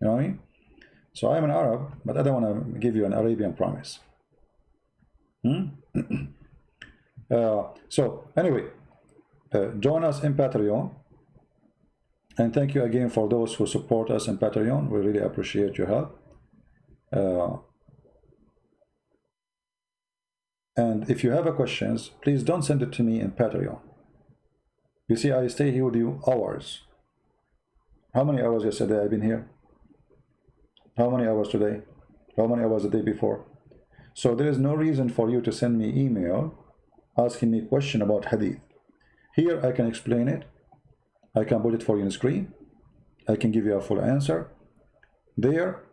You know what I mean? So I'm an Arab, but I don't want to give you an Arabian promise. So anyway, join us in Patreon. And thank you again for those who support us in Patreon. We really appreciate your help. And if you have questions, please don't send it to me in Patreon. You see, I stay here with you hours. How many hours yesterday I've been here? How many hours today? How many hours the day before? So there is no reason for you to send me email asking me a question about hadith. Here I can explain it. I can put it for you on the screen. I can give you a full answer. There,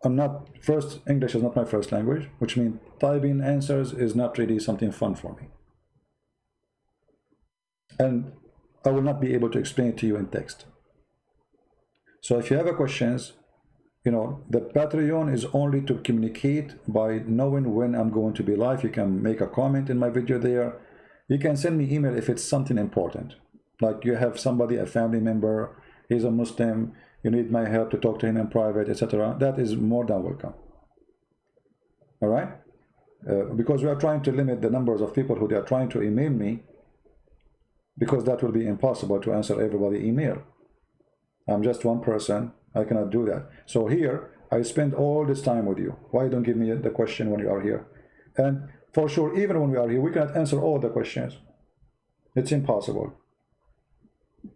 English is not my first language, which means typing answers is not really something fun for me. And I will not be able to explain it to you in text. So if you have questions, you know, the Patreon is only to communicate by knowing when I'm going to be live. You can make a comment in my video there. You can send me email if it's something important. Like you have somebody, a family member, he's a Muslim, you need my help to talk to him in private, etc. That is more than welcome. All right? Because we are trying to limit the numbers of people who they are trying to email me, because that will be impossible to answer everybody email. I'm just one person. I cannot do that. So here, I spend all this time with you. Why don't give me the question when you are here? And for sure, even when we are here, we cannot answer all the questions. It's impossible.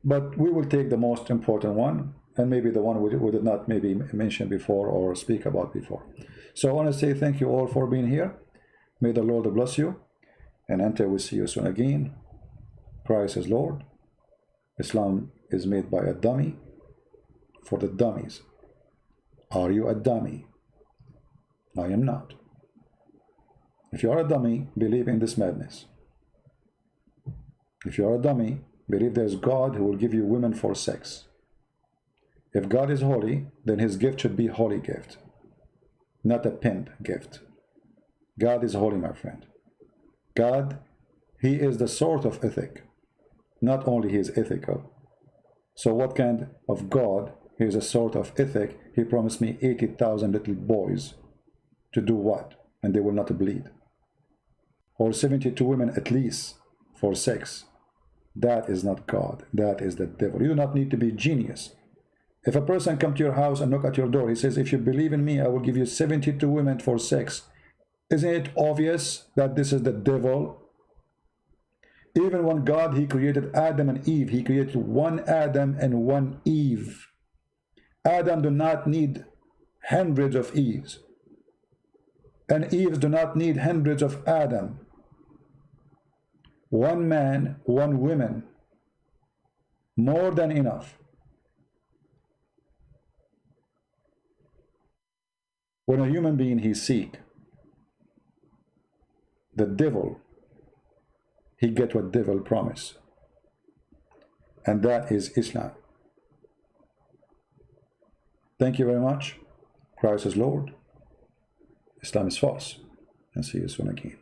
But we will take the most important one, and maybe the one we did not maybe mention before or speak about before. So I want to say thank you all for being here. May the Lord bless you. And until we see you soon again, Christ is Lord. Islam is made by a dummy for the dummies. Are you a dummy? I am not. If you are a dummy, believe in this madness. If you are a dummy, believe there's God who will give you women for sex. If God is holy, then his gift should be holy gift, not a pimp gift. God is holy, my friend. God, he is the sort of ethic. Not only he is ethical. So what kind of God? He is a sort of ethic. He promised me 80,000 little boys to do what? And they will not bleed. Or 72 women at least for sex. That is not God. That is the devil. You do not need to be genius. If a person comes to your house and knock at your door, he says, if you believe in me, I will give you 72 women for sex. Isn't it obvious that this is the devil? Even when God, he created Adam and Eve, he created one Adam and one Eve. Adam do not need hundreds of Eves. And Eves do not need hundreds of Adam. One man, one woman. More than enough. When a human being he seek the devil, he get what devil promise, and that is Islam. Thank you very much. Christ is Lord. Islam is false. And see you soon again.